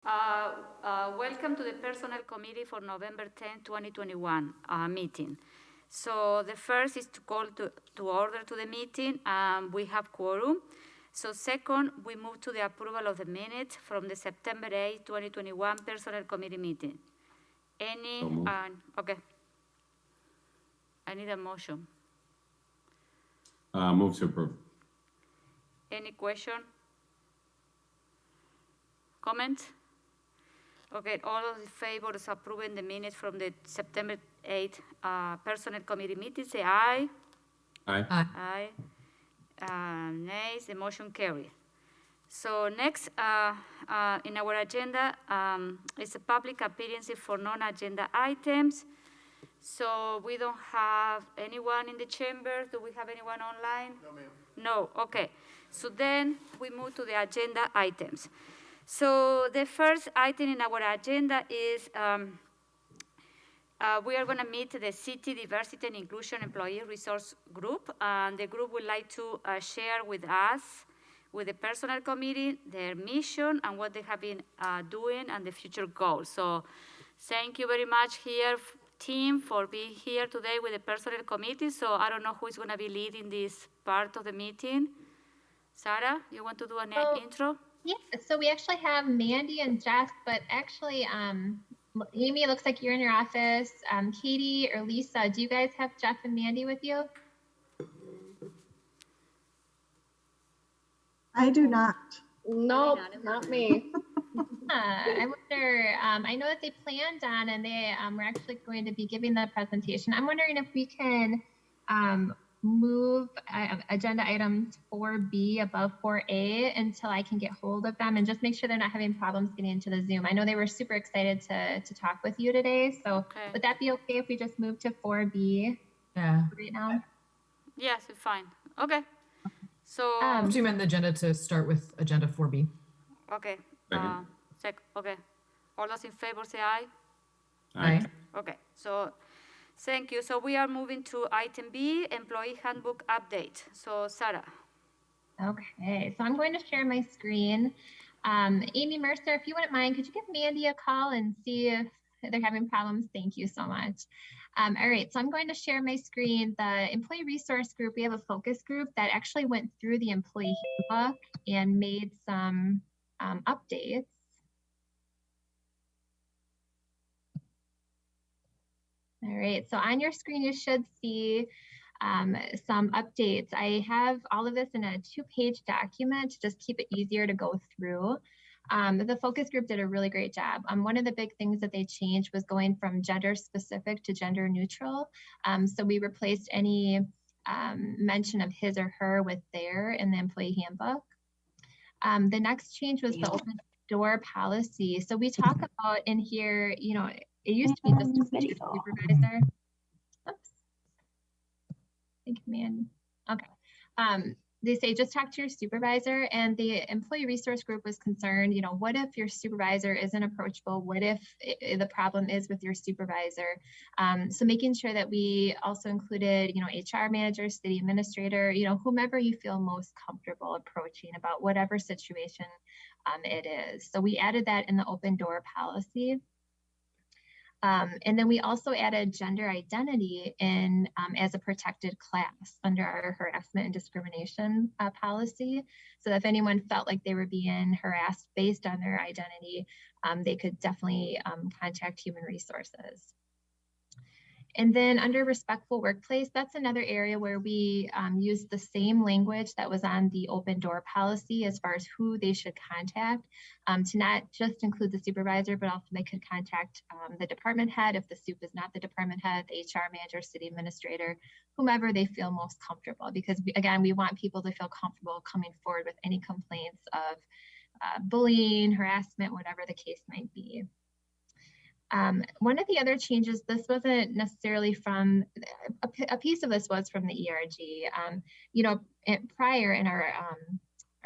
Welcome to the Personnel Committee for November 10, 2021 meeting. So the first is to call to order to the meeting. We have quorum. So second, we move to the approval of the minutes from the September 8, 2021 Personnel Committee meeting. Okay. I need a motion. Move to approve. Any question? Comment? Okay, all of the favors approving the minutes from the September 8th Personnel Committee meeting, say aye. Aye. Aye. Nays, the motion carried. So next in our agenda is a public appearance for non-agenda items. So we don't have anyone in the chamber. Do we have anyone online? No, ma'am. No, okay. So then we move to the agenda items. So the first item in our agenda is we are going to meet the City Diversity and Inclusion Employee Resource Group. And the group would like to share with us, with the Personnel Committee, their mission and what they have been doing and the future goals. So thank you very much here, team, for being here today with the Personnel Committee. So I don't know who is going to be leading this part of the meeting. Sarah, you want to do an intro? Yeah, so we actually have Mandy and Jess, but actually, Amy, it looks like you're in your office. Katie or Lisa, do you guys have Jeff and Mandy with you? I do not. Nope, not me. I wonder, I know that they planned on and they were actually going to be giving the presentation. I'm wondering if we can move agenda items 4B above 4A until I can get hold of them and just make sure they're not having problems getting into the Zoom. I know they were super excited to talk with you today. So would that be okay if we just move to 4B right now? Yes, it's fine. Okay. So do you mean the agenda to start with agenda 4B? Okay. Okay. All those in favor say aye. Aye. Okay. So thank you. So we are moving to item B, Employee Handbook Update. So Sarah. Okay. So I'm going to share my screen. Amy Mercer, if you wouldn't mind, could you give Mandy a call and see if they're having problems? Thank you so much. All right, so I'm going to share my screen. The Employee Resource Group, we have a focus group that actually went through the employee handbook and made some updates. All right, so on your screen, you should see some updates. I have all of this in a 2-page document to just keep it easier to go through. The focus group did a really great job. One of the big things that they changed was going from gender specific to gender neutral. So we replaced any mention of his or her with their in the employee handbook. The next change was the open door policy. So we talk about in here, you know, it used to be just a supervisor. Oops. Thank you, man. Okay. They say just talk to your supervisor, and the employee resource group was concerned, you know, what if your supervisor isn't approachable? What if the problem is with your supervisor? So making sure that we also included, you know, HR manager, city administrator, you know, whomever you feel most comfortable approaching about whatever situation it is. So we added that in the open door policy. And then we also added gender identity in as a protected class under our harassment and discrimination policy. So that if anyone felt like they were being harassed based on their identity, they could definitely contact human resources. And then under respectful workplace, that's another area where we use the same language that was on the open door policy as far as who they should contact, to not just include the supervisor, but also they could contact the department head if the soup is not the department head, the HR manager, city administrator, whomever they feel most comfortable. Because again, we want people to feel comfortable coming forward with any complaints of bullying, harassment, whatever the case might be. One of the other changes, this wasn't necessarily from, a piece of this was from the ERG. You know, prior in our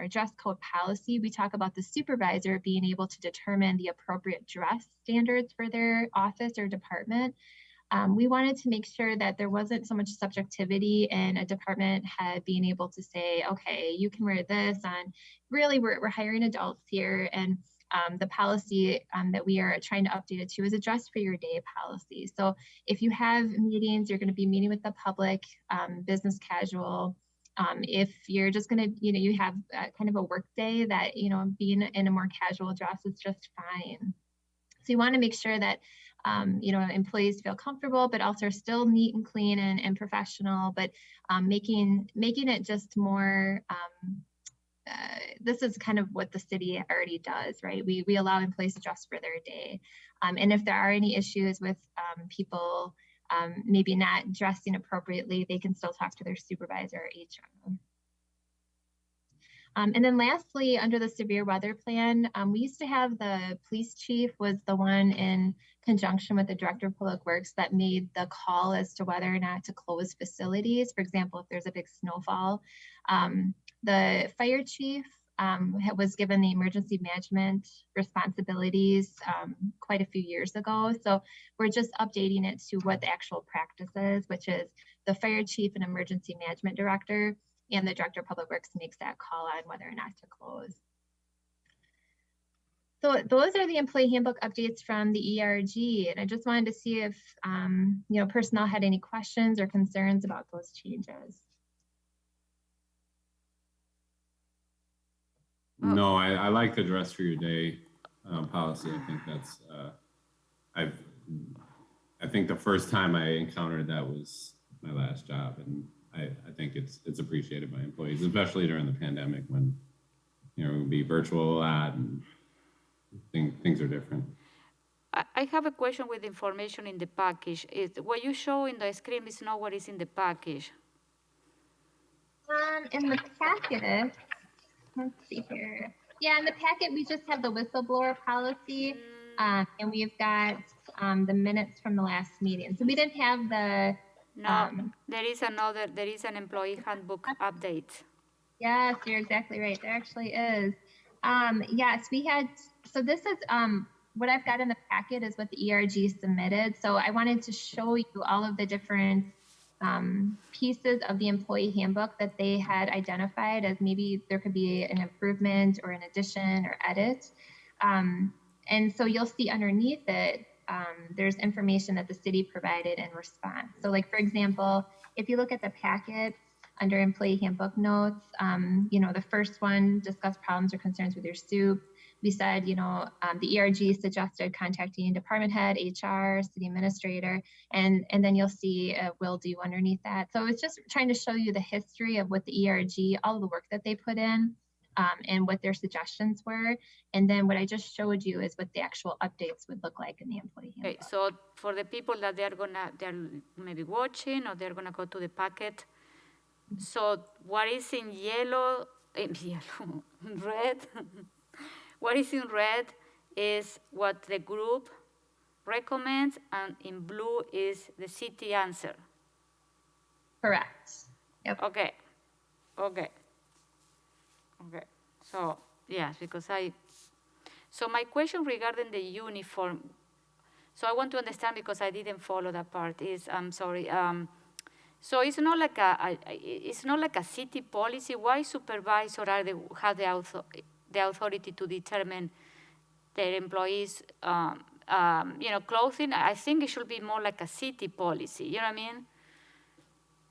dress code policy, we talk about the supervisor being able to determine the appropriate dress standards for their office or department. We wanted to make sure that there wasn't so much subjectivity in a department head being able to say, okay, you can wear this on, really we're hiring adults here, and the policy that we are trying to update it to is a dress for your day policy. So if you have meetings, you're going to be meeting with the public, business casual. If you're just going to, you have kind of a work day that, being in a more casual dress is just fine. So you want to make sure that, employees feel comfortable, but also are still neat and clean and professional, but making it just more, this is kind of what the city already does, right? We allow employees to dress for their day. And if there are any issues with people maybe not dressing appropriately, they can still talk to their supervisor or HR. And then lastly, under the severe weather plan, we used to have the police chief was the one in conjunction with the director of public works that made the call as to whether or not to close facilities. For example, if there's a big snowfall, the fire chief was given the emergency management responsibilities quite a few years ago. So we're just updating it to what the actual practice is, which is the fire chief and emergency management director and the director of public works makes that call on whether or not to close. So those are the employee handbook updates from the ERG. And I just wanted to see if personnel had any questions or concerns about those changes. No, I like the dress for your day policy. I think that's I think the first time I encountered that was my last job, and I think it's appreciated by employees, especially during the pandemic when it would be virtual a lot and things are different. I have a question with information in the package. What you show in the screen is not what is in the package. In the packet, let's see here. Yeah, in the packet, we just have the whistleblower policy, and we've got the minutes from the last meeting. So we didn't have the... No, there is an employee handbook update. Yes, you're exactly right. There actually is. Yes, we had, so this is, what I've got in the packet is what the ERG submitted. So I wanted to show you all of the different pieces of the employee handbook that they had identified as maybe there could be an improvement or an addition or edit. And so you'll see underneath it, there's information that the city provided in response. So like, for example, if you look at the packet under employee handbook notes, the first one, discuss problems or concerns with your soup. We said, the ERG suggested contacting department head, HR, city administrator, and then you'll see a will do underneath that. So it's just trying to show you the history of what the ERG, all of the work that they put in, and what their suggestions were. And then what I just showed you is what the actual updates would look like in the employee handbook. Okay, so for the people that they're maybe watching or they're gonna go to the packet. So what is in yellow, red, what is in red is what the group recommends, and in blue is the city answer. Correct. Yep. Okay. So yes, because so my question regarding the uniform, so I want to understand because I didn't follow that part, is, I'm sorry, so it's not like a city policy. Why supervisor have the authority to determine their employees' clothing? I think it should be more like a city policy. You know what I mean?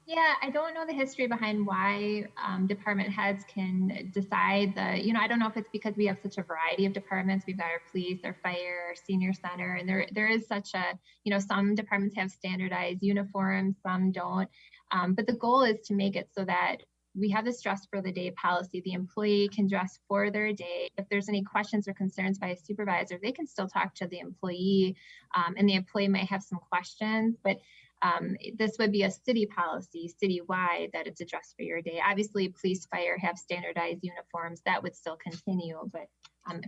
Yeah, I don't know the history behind why department heads can decide I don't know if it's because we have such a variety of departments. We've got our police, our fire, our senior center, and there is such a, some departments have standardized uniforms, some don't. But the goal is to make it so that we have this dress for the day policy. The employee can dress for their day. If there's any questions or concerns by a supervisor, they can still talk to the employee, and the employee might have some questions, but this would be a city policy, citywide, that it's a dress for your day. Obviously, police, fire have standardized uniforms. That would still continue, but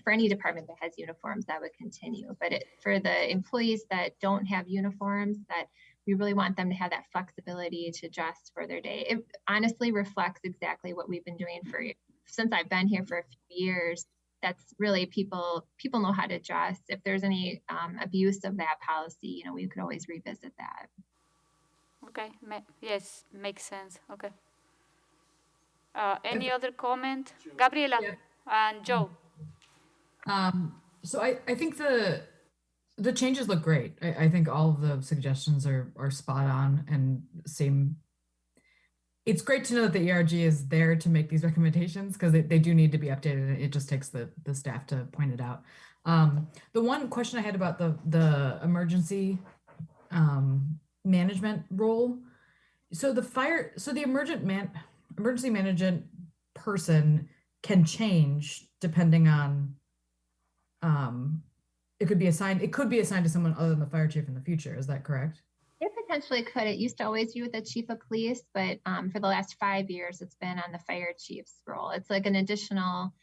for any department that has uniforms, that would continue. But for the employees that don't have uniforms, that we really want them to have that flexibility to dress for their day. It honestly reflects exactly what we've been doing since I've been here for a few years. That's really people know how to dress. If there's any abuse of that policy, we could always revisit that. Okay, yes, makes sense. Okay. Any other comment? Gabriela and Joe. So I think the changes look great. I think all of the suggestions are spot on and seem. It's great to know that the ERG is there to make these recommendations because they do need to be updated. It just takes the staff to point it out. The one question I had about the emergency management role. So the emergency management person can change depending on it could be assigned to someone other than the fire chief in the future. Is that correct? It potentially could. It used to always be with the chief of police, but for the last 5 years, it's been on the fire chief's role. It's like an additional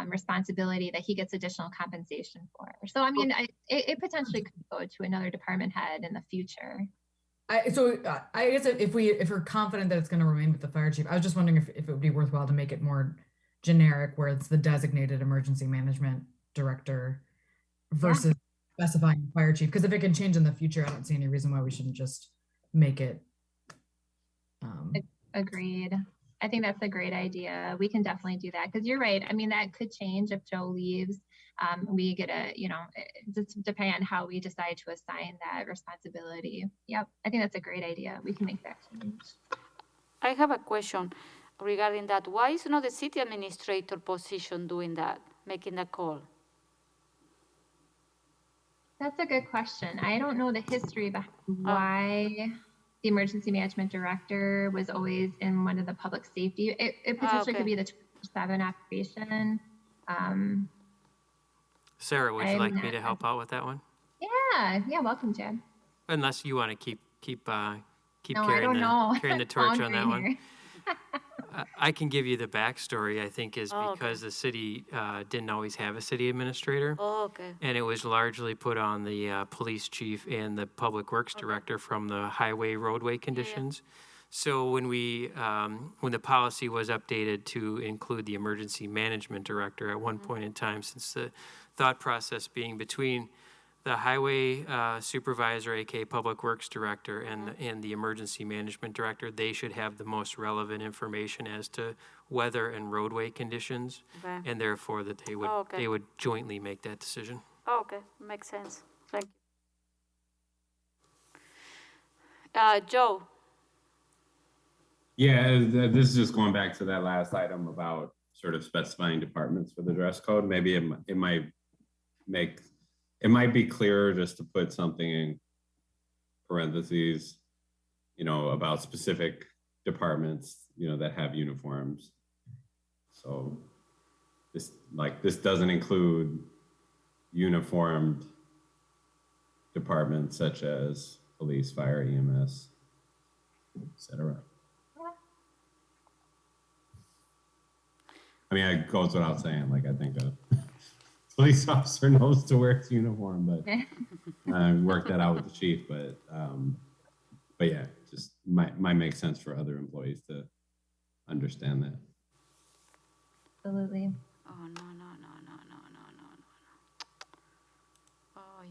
responsibility that he gets additional compensation for. So, I mean, it potentially could go to another department head in the future. I guess if we're confident that it's going to remain with the fire chief, I was just wondering if it would be worthwhile to make it more generic, where it's the designated emergency management director versus specifying fire chief. Because if it can change in the future, I don't see any reason why we shouldn't just make it. Agreed. I think that's a great idea. We can definitely do that because you're right. I mean, that could change if Joe leaves. We get just depending on how we decide to assign that responsibility. Yep, I think that's a great idea. We can make that change. I have a question regarding that. Why is not the city administrator position doing that, making the call? That's a good question. I don't know the history behind why the emergency management director was always in one of the public safety. It potentially could be the 24/7 operation. Sarah, would you like me to help out with that one? Yeah, welcome, Chad. Unless you want to keep No, carrying the torch on that one. Here. I can give you the backstory, I think, is because the city didn't always have a city administrator. Oh, okay. And it was largely put on the police chief and the public works director from the highway roadway conditions. So when when the policy was updated to include the emergency management director at one point in time, since the thought process being between the highway supervisor, aka public works director, and the emergency management director, they should have the most relevant information as to weather and roadway conditions, and therefore that they would jointly make that decision. Oh, okay, makes sense. Thank you. Joe. Yeah, this is just going back to that last item about sort of specifying departments for the dress code. Maybe it might be clearer just to put something in parentheses, about specific departments, that have uniforms. So this doesn't include uniformed departments such as police, fire, EMS, etc. I mean, it goes without saying, I think a police officer knows to wear his uniform, but work that out with the chief. But yeah, just might make sense for other employees to understand that. Absolutely. Oh, no. Oh,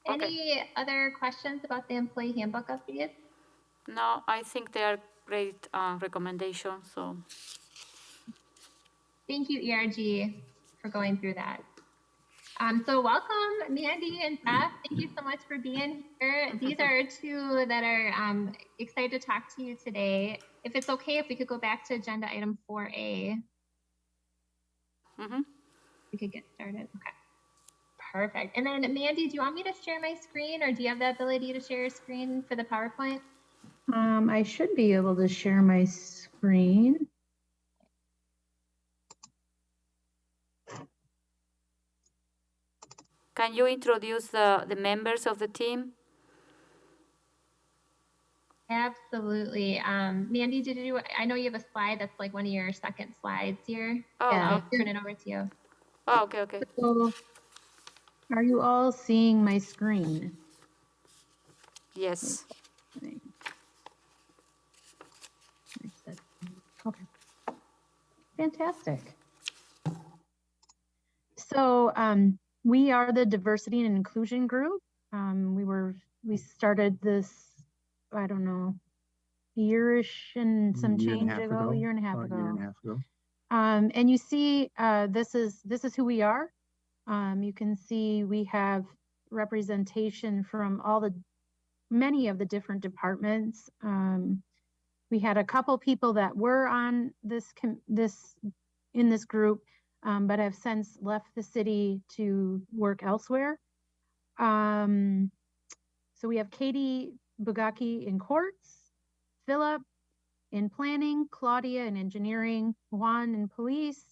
no. Okay. Any other questions about the employee handbook updates? No, I think they are great recommendations. So. Thank you, ERG, for going through that. So welcome, Mandy and Beth. Thank you so much for being here. These are two that are excited to talk to you today. If it's okay, if we could go back to agenda item 4A. We could get started. Okay. Perfect. And then Mandy, do you want me to share my screen, or do you have the ability to share your screen for the PowerPoint? I should be able to share my screen. Can you introduce the members of the team? Absolutely. Mandy, I know you have a slide that's like one of your second slides here. Oh, yeah, okay. I'll turn it over to you. Oh, okay. So, are you all seeing my screen? Yes. Okay. Fantastic. So, we are the diversity and inclusion group. We started this, I don't know, year-ish and some change ago, a year and a half ago. And you see, this is who we are. You can see we have representation from many of the different departments. We had a couple people that were on in this group, but have since left the city to work elsewhere. So we have Katie Bugaki in courts, Philip in planning, Claudia in engineering, Juan in police,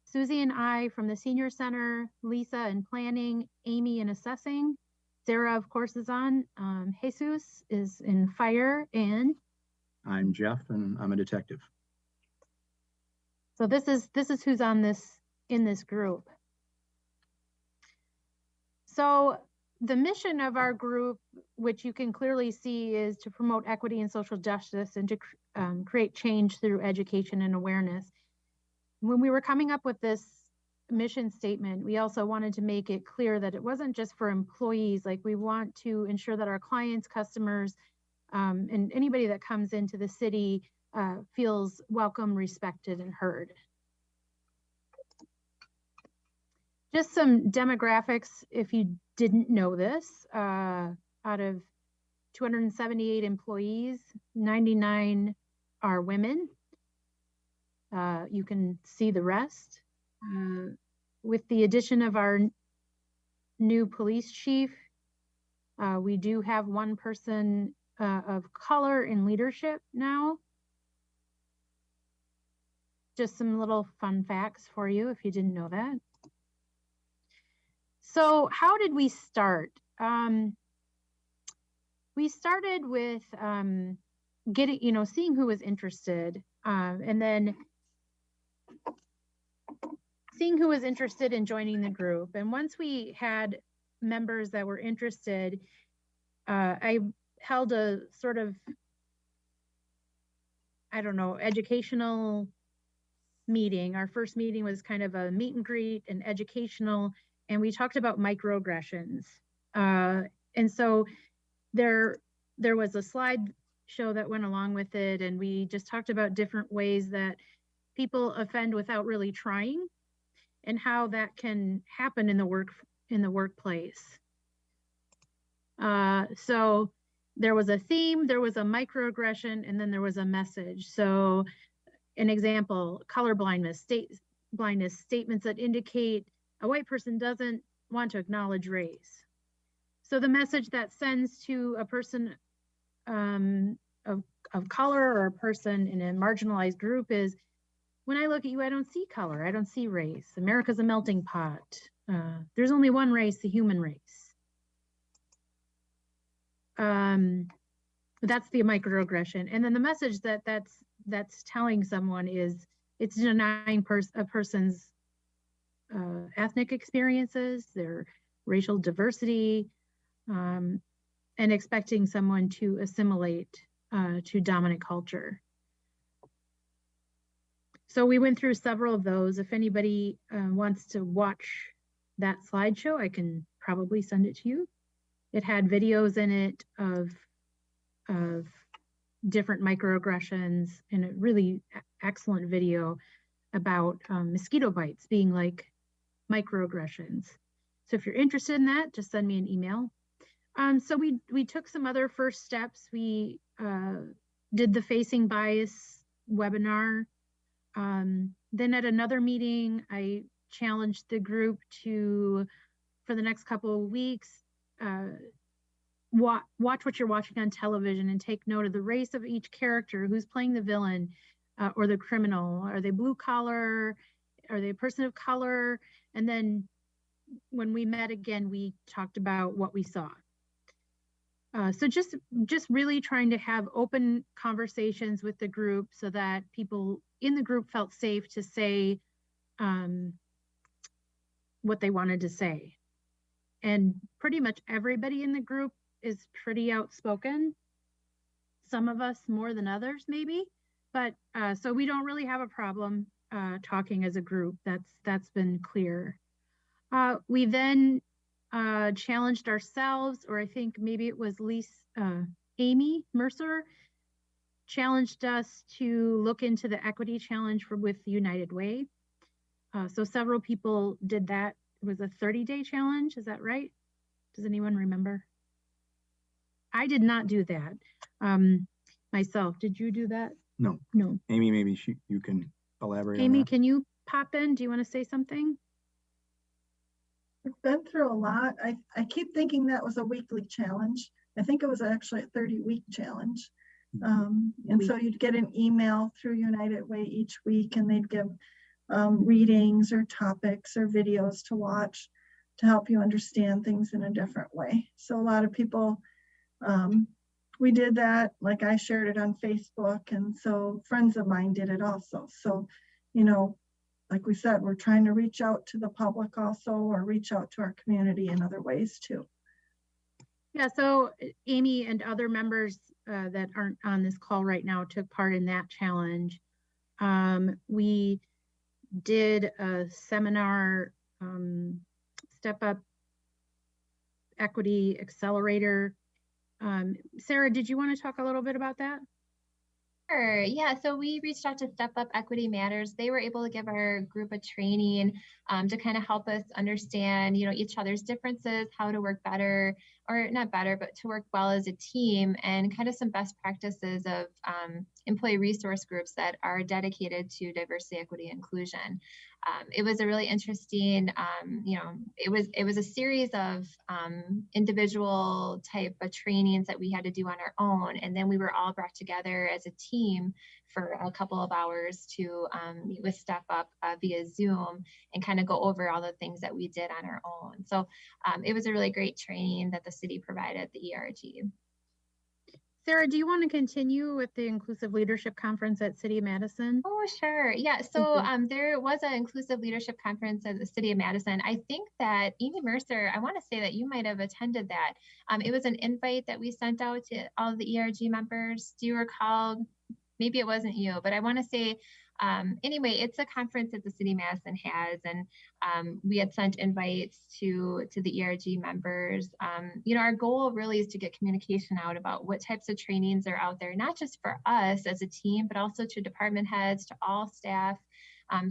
Susie and I from the senior center, Lisa in planning, Amy in assessing, Sarah of course is on, Jesus is in fire, and I'm Jeff, and I'm a detective. so this is who's on in this group. So the mission of our group, which you can clearly see, is to promote equity and social justice and to create change through education and awareness. When we were coming up with this mission statement, we also wanted to make it clear that it wasn't just for employees. Like, we want to ensure that our clients, customers, and anybody that comes into the city feels welcome, respected, and heard. Just some demographics, if you didn't know this, out of 278 employees, 99 are women. You can see the rest. With the addition of our new police chief, we do have one person of color in leadership now. Just some little fun facts for you if you didn't know that. So how did we start? We started with seeing who was interested, and then seeing who was interested in joining the group. And once we had members that were interested, I held a sort of, educational meeting. Our first meeting was kind of a meet and greet and educational, and we talked about microaggressions. And so there was a slide show that went along with it, and we just talked about different ways that people offend without really trying, and how that can happen in the workplace. So there was a theme, there was a microaggression, and then there was a message. So an example, color blindness, statements that indicate a white person doesn't want to acknowledge race. So the message that sends to a person of color, or a person in a marginalized group, is, when I look at you, I don't see color, I don't see race. America's a melting pot. There's only one race, the human race. That's the microaggression. And then the message that's telling someone is, it's denying a person's ethnic experiences, their racial diversity, and expecting someone to assimilate to dominant culture. So we went through several of those. If anybody wants to watch that slideshow, I can probably send it to you. It had videos in it of different microaggressions, and a really excellent video about mosquito bites being like microaggressions. So if you're interested in that, just send me an email. So we took some other first steps. We did the Facing Bias webinar. Then at another meeting, I challenged the group to, for the next couple of weeks, watch what you're watching on television and take note of the race of each character, who's playing the villain or the criminal. Are they blue collar? Are they a person of color? And then when we met again, we talked about what we saw. So just really trying to have open conversations with the group so that people in the group felt safe to say what they wanted to say. And pretty much everybody in the group is pretty outspoken. Some of us more than others, maybe. But so we don't really have a problem talking as a group. That's been clear. We then challenged ourselves, or I think maybe it was Amy Mercer, challenged us to look into the equity challenge with United Way. So several people did that. It was a 30-day challenge. Is that right? Does anyone remember? I did not do that myself. Did you do that? No. No. Amy, maybe you can elaborate on Amy, that. can you pop in? Do you want to say something? I've been through a lot. I keep thinking that was a weekly challenge. I think it was actually a 30-week challenge. And so you'd get an email through United Way each week, and they'd give readings or topics or videos to watch to help you understand things in a different way. So a lot of people, we did that, like I shared it on Facebook, and so friends of mine did it also. So, you know, like we said, we're trying to reach out to the public also, or reach out to our community in other ways too. Yeah, so Amy and other members that aren't on this call right now took part in that challenge. We did a seminar, Step Up Equity Accelerator. Sarah, did you want to talk a little bit about that? Sure. Yeah, so we reached out to Step Up Equity Matters. They were able to give our group a training to kind of help us understand, you know, each other's differences, how to work better, or not better, but to work well as a team, and kind of some best practices of employee resource groups that are dedicated to diversity, equity, inclusion. It was a really interesting, you know, it was a series of individual type of trainings that we had to do on our own. And then we were all brought together as a team for a couple of hours to meet with Step Up via Zoom and kind of go over all the things that we did on our own. So it was a really great training that the city provided, the ERG. Sarah, do you want to continue with the Inclusive Leadership Conference at City of Madison? Oh, sure. Yeah. So there was an Inclusive Leadership Conference at the City of Madison. I think that Amy Mercer, I want to say that you might have attended that. It was an invite that we sent out to all of the ERG members. Do you recall? Maybe it wasn't you, but I want to say, anyway, it's a conference that the City of Madison has, and we had sent invites to the ERG members. You know, our goal really is to get communication out about what types of trainings are out there, not just for us as a team, but also to department heads, to all staff,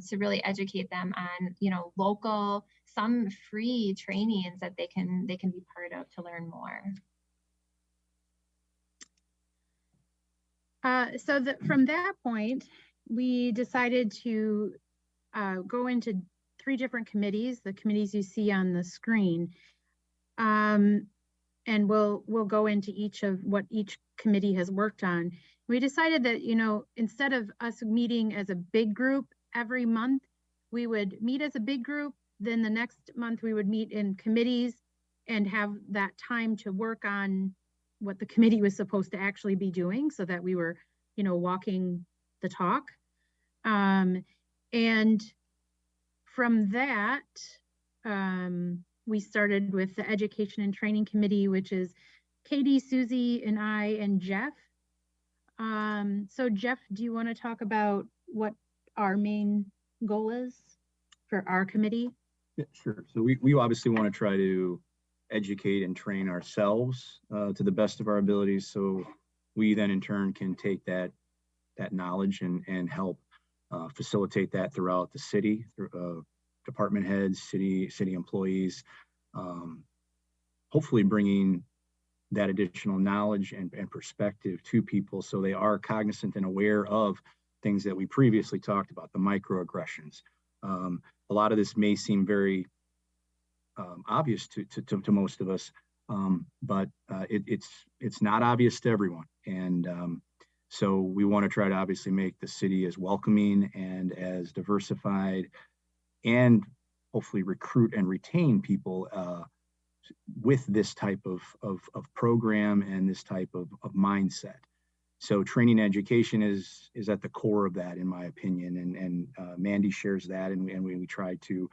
to really educate them on, you know, local, some free trainings that they can be part of to learn more. From that point, we decided to go into 3 different committees, the committees you see on the screen. And we'll go into each of what each committee has worked on. We decided that, you know, instead of us meeting as a big group every month, we would meet as a big group. Then the next month we would meet in committees and have that time to work on what the committee was supposed to actually be doing, so that we were, you know, walking the talk. And from that, we started with the Education and Training Committee, which is Katie, Susie, and I, and Jeff. So Jeff, do you want to talk about what our main goal is for our committee? Yeah, sure. So we obviously want to try to educate and train ourselves to the best of our abilities, so we then in turn can take that knowledge and help facilitate that throughout the city, through department heads, city employees, hopefully bringing that additional knowledge and perspective to people, so they are cognizant and aware of things that we previously talked about, the microaggressions. A lot of this may seem very obvious to most of us, but it's not obvious to everyone. And so we want to try to obviously make the city as welcoming and as diversified, and hopefully recruit and retain people with this type of program and this type of mindset. So training and education is at the core of that, in my opinion, and Mandy shares that, and we try to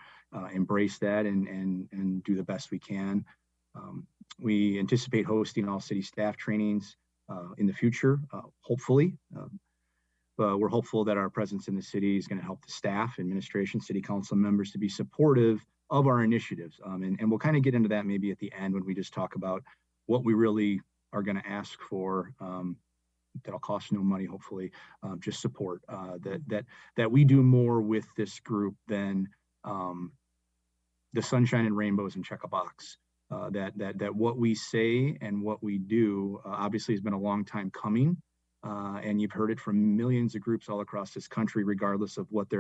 embrace that and do the best we can. We anticipate hosting all city staff trainings in the future, hopefully. We're hopeful that our presence in the city is going to help the staff, administration, city council members to be supportive of our initiatives. And we'll kind of get into that maybe at the end when we just talk about what we really are going to ask for that'll cost no money, hopefully, just support, that we do more with this group than the sunshine and rainbows and check a box. That what we say and what we do obviously has been a long time coming, and you've heard it from millions of groups all across this country, regardless of what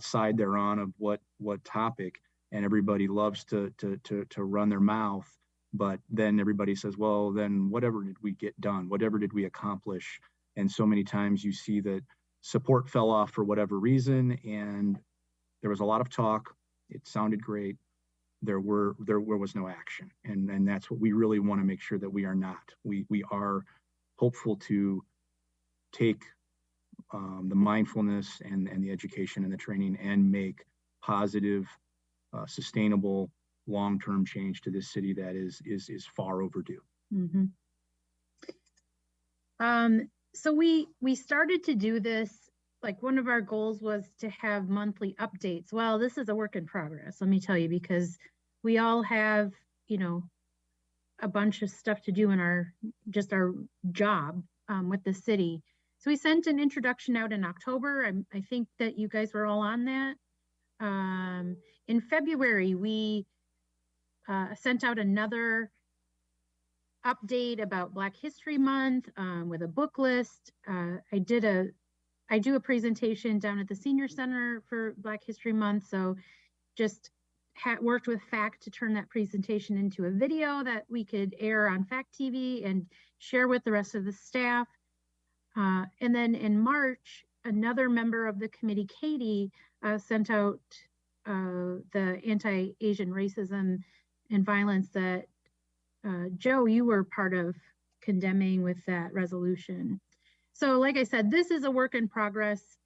side they're on, of what topic, and everybody loves to run their mouth, but then everybody says, well, then whatever did we get done? Whatever did we accomplish? And so many times you see that support fell off for whatever reason, and there was a lot of talk. It sounded great. There was no action, and that's what we really want to make sure that we are not. We are hopeful to take the mindfulness and the education and the training and make positive, sustainable, long-term change to this city that is far overdue. Mm-hmm. So we started to do this. Like, one of our goals was to have monthly updates. Well, this is a work in progress, let me tell you, because we all have, a bunch of stuff to do in our job with the city. So we sent an introduction out in October. I think that you guys were all on that. In February, we sent out another update about Black History Month with a book list. I do a presentation down at the Senior Center for Black History Month. So just worked with FACT to turn that presentation into a video that we could air on FACT TV and share with the rest of the staff. And then in March, another member of the committee, Katie, sent out the anti-Asian racism and violence that Joe, you were part of condemning with that resolution. So like I said, this is a work in progress,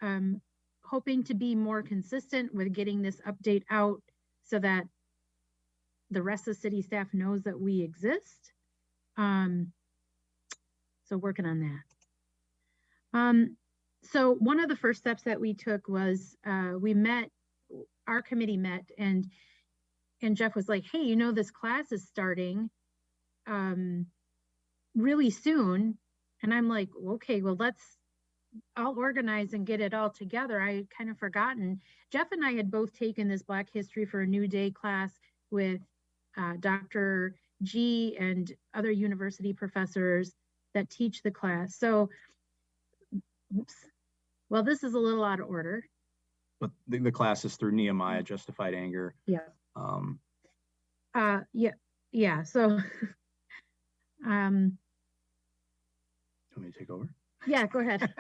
hoping to be more consistent with getting this update out so that the rest of the city staff knows that we exist. So working on that. So one of the first steps that we took was our committee met, and Jeff was like, hey, this class is starting really soon. And I'm like, okay, well, I'll organize and get it all together. I had kind of forgotten. Jeff and I had both taken this Black History for a New Day class with Dr. G and other university professors that teach the class. So, oops. Well, this is a little out of order. But the class is through Nehemiah, Justified Anger. Yeah. Yeah. So, you want me to take over? Yeah, go ahead.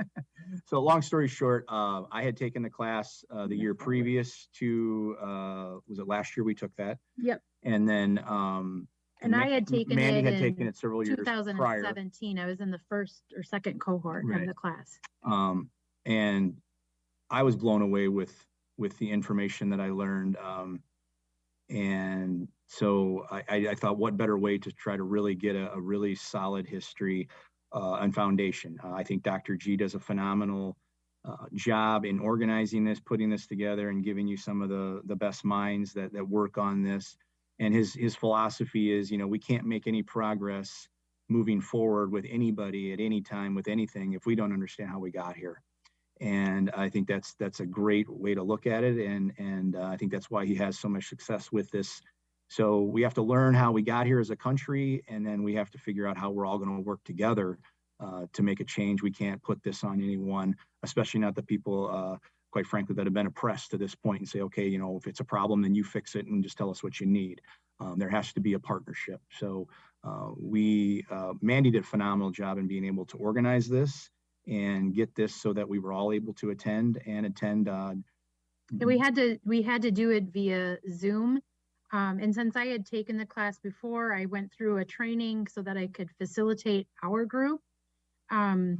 So long story short, I had taken the class the year previous to, was it last year we took that? Yep. And then and I had taken Mandy it had taken it several years prior. 2017. I was in the first or second cohort of the class. And I was blown away with the information that I learned. And so I thought, what better way to try to really get a really solid history and foundation. I think Dr. G does a phenomenal job in organizing this, putting this together, and giving you some of the best minds that work on this. And his philosophy is, we can't make any progress moving forward with anybody at any time with anything if we don't understand how we got here. And I think that's a great way to look at it. And I think that's why he has so much success with this. So we have to learn how we got here as a country, and then we have to figure out how we're all going to work together to make a change. We can't put this on anyone, especially not the people, quite frankly, that have been oppressed to this point, and say, okay, if it's a problem, then you fix it and just tell us what you need. There has to be a partnership. So Mandy did a phenomenal job in being able to organize this and get this so that we were all able to attend. We had to do it via Zoom. And since I had taken the class before, I went through a training so that I could facilitate our group. And,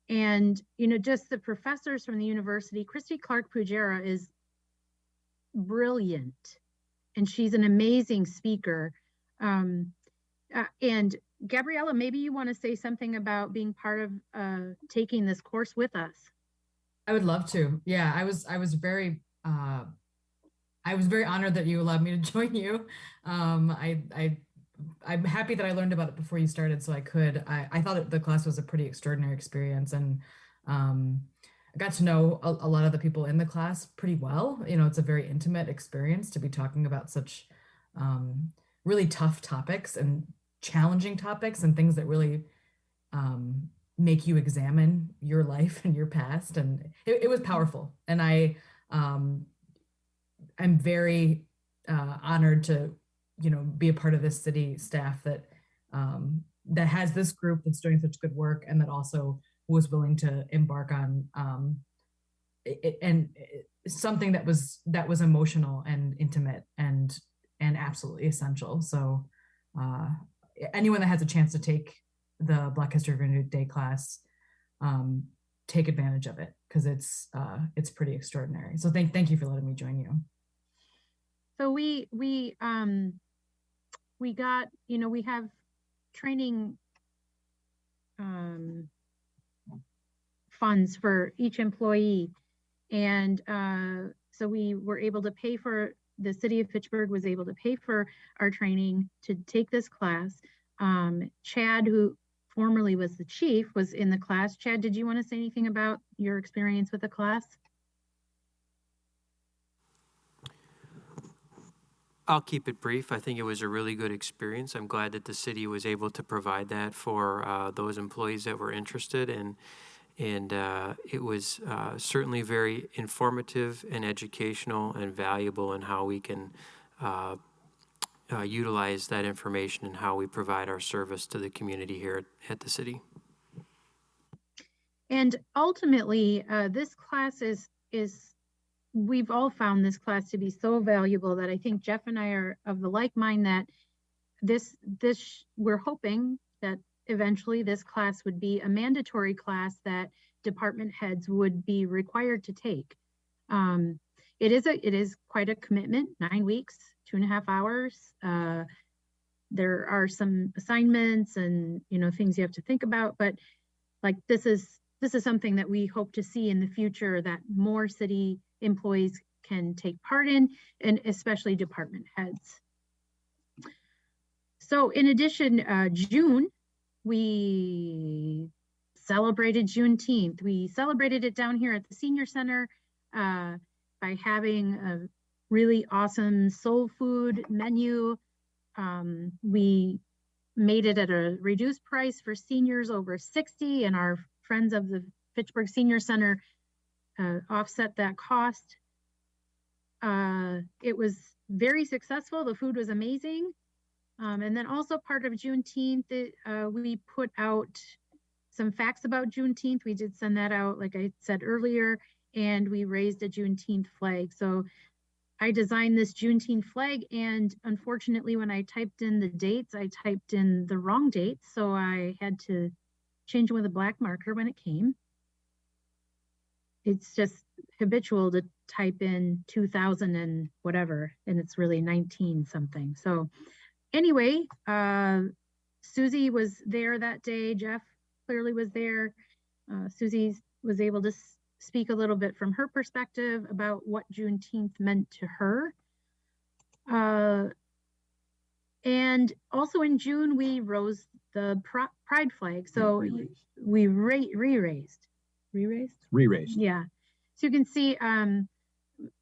just the professors from the university, Christy Clark-Pujera is brilliant, and she's an amazing speaker. And Gabriella, maybe you want to say something about being part of taking this course with us. I would love to. Yeah, I was very honored that you allowed me to join you. I I'm happy that I learned about it before you started, so I thought the class was a pretty extraordinary experience, and I got to know a lot of the people in the class pretty well. You know, it's a very intimate experience to be talking about such really tough topics and challenging topics and things that really make you examine your life and your past. And it was powerful. And I'm very honored to, you know, be a part of this city staff that that has this group that's doing such good work, and that also was willing to embark on something that was emotional and intimate and absolutely essential. So anyone that has a chance to take the Black History Review Day class, take advantage of it, because it's pretty extraordinary. So thank you for letting me join you. So we got, you know, we have training funds for each employee. And so we were able to pay for, the city of Fitchburg was able to pay for our training to take this class. Chad, who formerly was the chief, was in the class. Chad, did you want to say anything about your experience with the class? I'll keep it brief. I think it was a really good experience. I'm glad that the city was able to provide that for those employees that were interested, and it was certainly very informative and educational and valuable in how we can utilize that information and how we provide our service to the community here at the city. And ultimately, this class is we've all found this class to be so valuable that I think Jeff and I are of the like mind that we're hoping that eventually this class would be a mandatory class that department heads would be required to take. It is quite a commitment, 9 weeks, 2.5 hours. There are some assignments and, you know, things you have to think about, but like this is something that we hope to see in the future, that more city employees can take part in, and especially department heads. So in addition, June, we celebrated Juneteenth. We celebrated it down here at the Senior Center by having a really awesome soul food menu. We made it at a reduced price for seniors over 60, and our friends of the Fitchburg Senior Center offset that cost. It was very successful. The food was amazing. And then also part of Juneteenth, we put out some facts about Juneteenth. We did send that out, like I said earlier, and we raised a Juneteenth flag. So I designed this Juneteenth flag, and unfortunately, when I typed in the dates, I typed in the wrong dates. So I had to change it with a black marker when it came. It's just habitual to type in 2000 and whatever, and it's really 19 something. So anyway, Susie was there that day. Jeff clearly was there. Susie was able to speak a little bit from her perspective about what Juneteenth meant to her. And also in June, we rose the pride flag. So we re-raised. Yeah. So you can see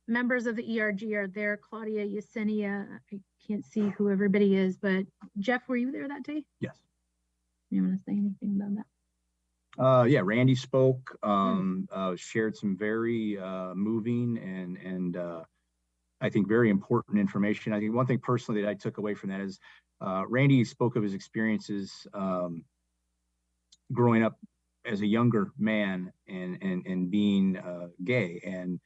members of the ERG are there. Claudia, Yesenia, I can't see who everybody is, but Jeff, were you there that day? Yes. You want to say anything about that? Yeah, Randy spoke, shared some very moving and I think very important information. I think one thing personally that I took away from that is Randy spoke of his experiences growing up as a younger man and being gay, and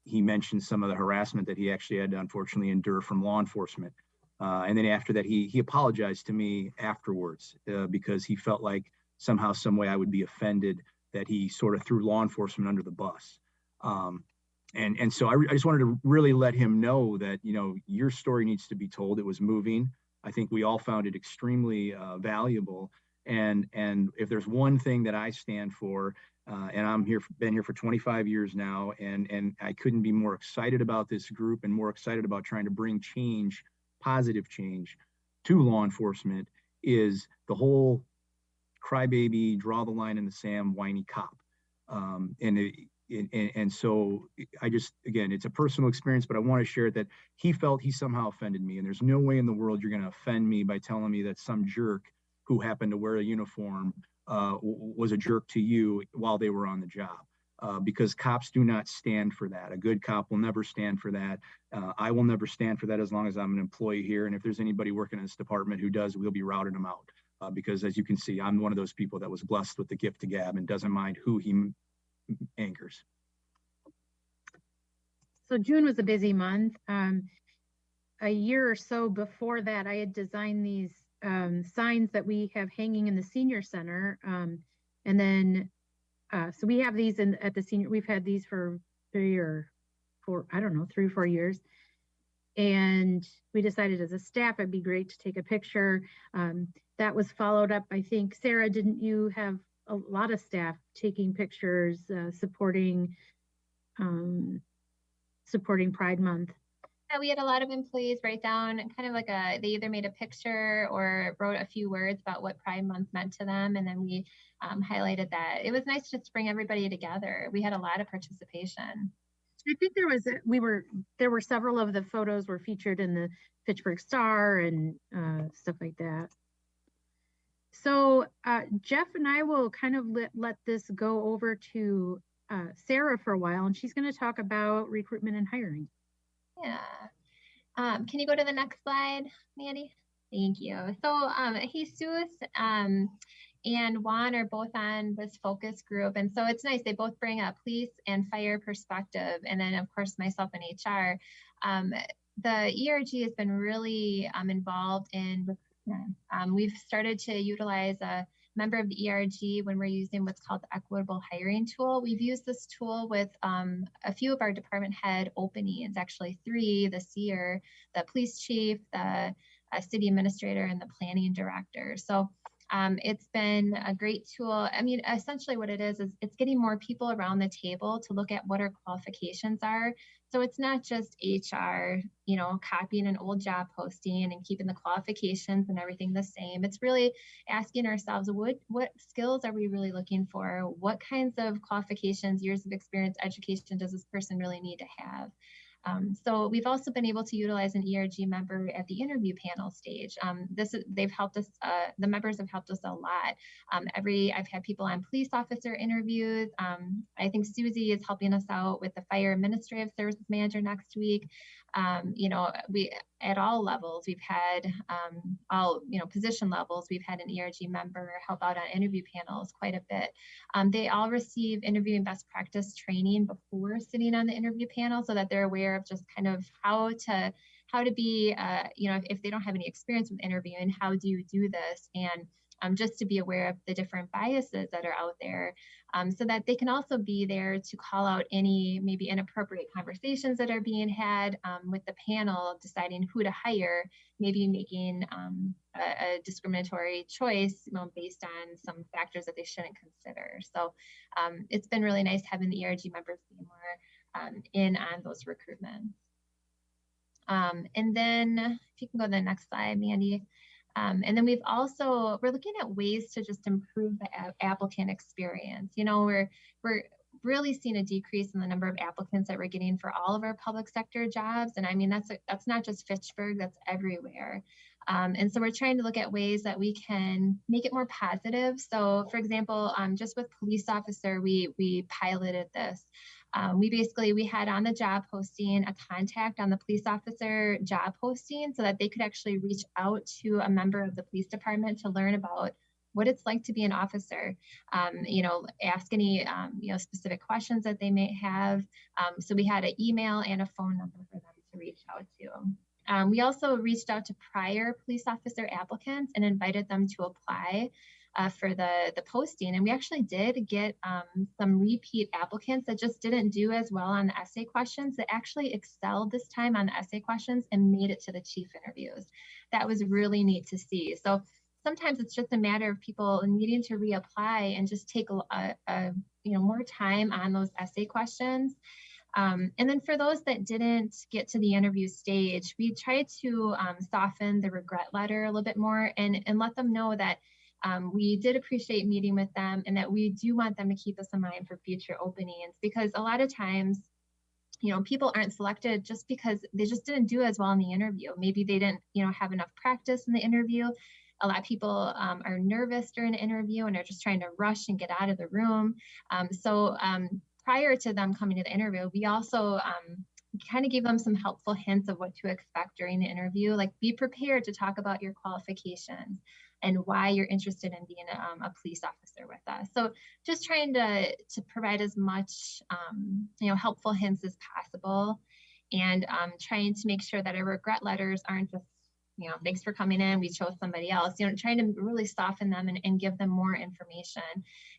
he mentioned some of the harassment that he actually had to unfortunately endure from law enforcement. And then after that, he apologized to me afterwards because he felt like somehow, some way I would be offended that he sort of threw law enforcement under the bus. And so I just wanted to really let him know that, you know, your story needs to be told. It was moving. I think we all found it extremely valuable. And if there's one thing that I stand for, and I'm been here for 25 years now, and I couldn't be more excited about this group and more excited about trying to bring change, positive change to law enforcement is the whole crybaby, draw the line in the sand, whiny cop. And so I just, again, it's a personal experience, but I want to share that he felt he somehow offended me. And there's no way in the world you're going to offend me by telling me that some jerk who happened to wear a uniform was a jerk to you while they were on the job. Because cops do not stand for that. A good cop will never stand for that. I will never stand for that as long as I'm an employee here. And if there's anybody working in this department who does, we'll be routing them out. Because as you can see, I'm one of those people that was blessed with the gift to gab and doesn't mind who he angers. So June was a busy month. A year or so before that, I had designed these signs that we have hanging in the senior center. And then, so we have these at the senior, we've had these for 3 or 4 years. And we decided as a staff, it'd be great to take a picture. That was followed up, I think, Sarah, didn't you have a lot of staff taking pictures, supporting Pride Month? Yeah, we had a lot of employees write down kind of like they either made a picture or wrote a few words about what Pride Month meant to them. And then we highlighted that. It was nice just to bring everybody together. We had a lot of participation. I think there were several of the photos were featured in the Fitchburg Star and stuff like that. So Jeff and I will kind of let this go over to Sarah for a while, and she's going to talk about recruitment and hiring. Yeah. Can you go to the next slide, Mandy? Thank you. So Jesus and Juan are both on this focus group. And so it's nice. They both bring a police and fire perspective. And then, of course, myself in HR. The ERG has been really involved in recruitment. We've started to utilize a member of the ERG when we're using what's called the Equitable hiring tool. We've used this tool with a few of our department head openings, actually 3 this year, the police chief, the city administrator, and the planning director. So it's been a great tool. I mean, essentially what it is it's getting more people around the table to look at what our qualifications are. So it's not just HR, copying an old job posting and keeping the qualifications and everything the same. It's really asking ourselves, what skills are we really looking for? What kinds of qualifications, years of experience, education does this person really need to have? So we've also been able to utilize an ERG member at the interview panel stage. They've helped us, the members have helped us a lot. I've had people on police officer interviews. I think Susie is helping us out with the fire administrative services manager next week. We at all levels, we've had position levels, we've had an ERG member help out on interview panels quite a bit. They all receive interviewing best practice training before sitting on the interview panel so that they're aware of just kind of how to be, if they don't have any experience with interviewing, how do you do this? And just to be aware of the different biases that are out there, so that they can also be there to call out any maybe inappropriate conversations that are being had with the panel, deciding who to hire, maybe making a discriminatory choice based on some factors that they shouldn't consider. So it's been really nice having the ERG members be more in on those recruitments. And then if you can go to the next slide, Mandy. And then we're looking at ways to just improve the applicant experience. We're really seeing a decrease in the number of applicants that we're getting for all of our public sector jobs. And I mean, that's not just Fitchburg, that's everywhere. And so we're trying to look at ways that we can make it more positive. So for example, just with police officer, we piloted this. We had on the job posting a contact on the police officer job posting so that they could actually reach out to a member of the police department to learn about what it's like to be an officer, ask any, specific questions that they may have. So we had an email and a phone number for them to reach out to. We also reached out to prior police officer applicants and invited them to apply for the posting. And we actually did get some repeat applicants that just didn't do as well on the essay questions, that actually excelled this time on the essay questions and made it to the chief interviews. That was really neat to see. So sometimes it's just a matter of people needing to reapply and just take more time on those essay questions. And then for those that didn't get to the interview stage, we tried to soften the regret letter a little bit more and let them know that we did appreciate meeting with them and that we do want them to keep us in mind for future openings, because a lot of times, people aren't selected just because they just didn't do as well in the interview. Maybe they didn't, have enough practice in the interview. A lot of people are nervous during an interview and are just trying to rush and get out of the room. So prior to them coming to the interview, we also kind of gave them some helpful hints of what to expect during the interview. Like, be prepared to talk about your qualifications and why you're interested in being a police officer with us. So just trying to provide as much, helpful hints as possible, and trying to make sure that our regret letters aren't just, thanks for coming in, we chose somebody else, trying to really soften them and give them more information.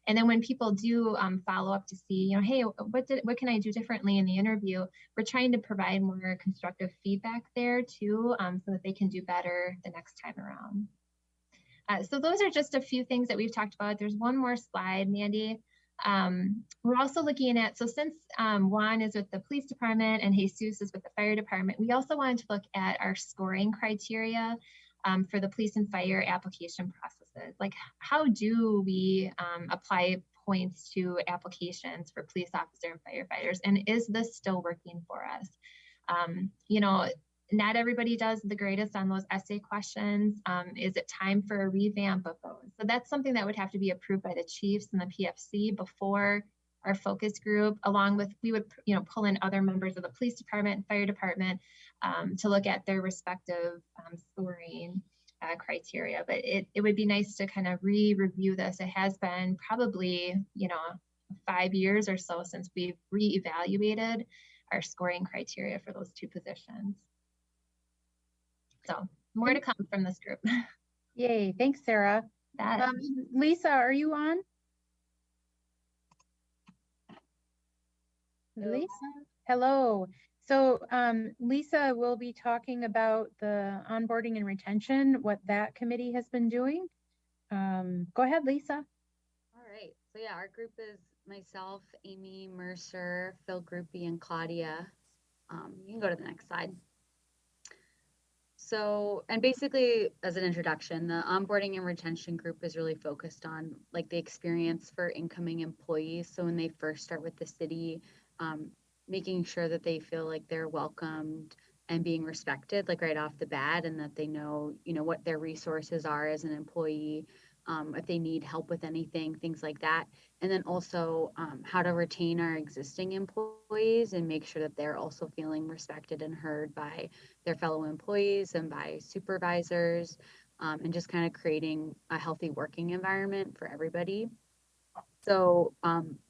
And then when people do follow up to see, hey, what can I do differently in the interview? We're trying to provide more constructive feedback there too, so that they can do better the next time around. So those are just a few things that we've talked about. There's one more slide, Mandy. We're also looking at, so since Juan is with the police department and Jesus is with the fire department, we also wanted to look at our scoring criteria for the police and fire application processes. Like, how do we apply points to applications for police officer and firefighters? And is this still working for us? Not everybody does the greatest on those essay questions. Is it time for a revamp of those? So that's something that would have to be approved by the chiefs and the PFC before our focus group, along with, we would pull in other members of the police department and fire department to look at their respective scoring criteria. But it would be nice to kind of review this. It has been probably 5 years or so since we've reevaluated our scoring criteria for those two positions. So more to come from this group. Yay, thanks, Sarah. Lisa, are you on? Lisa, hello. So Lisa will be talking about the onboarding and retention, what that committee has been doing. Go ahead, Lisa. All right. So yeah, our group is myself, Amy, Mercer, Phil Groupie, and Claudia. You can go to the next slide. So, and basically, as an introduction, the onboarding and retention group is really focused on like the experience for incoming employees. So when they first start with the city, making sure that they feel like they're welcomed and being respected, like right off the bat, and that they know, what their resources are as an employee, if they need help with anything, things like that. And then also how to retain our existing employees and make sure that they're also feeling respected and heard by their fellow employees and by supervisors, and just kind of creating a healthy working environment for everybody. So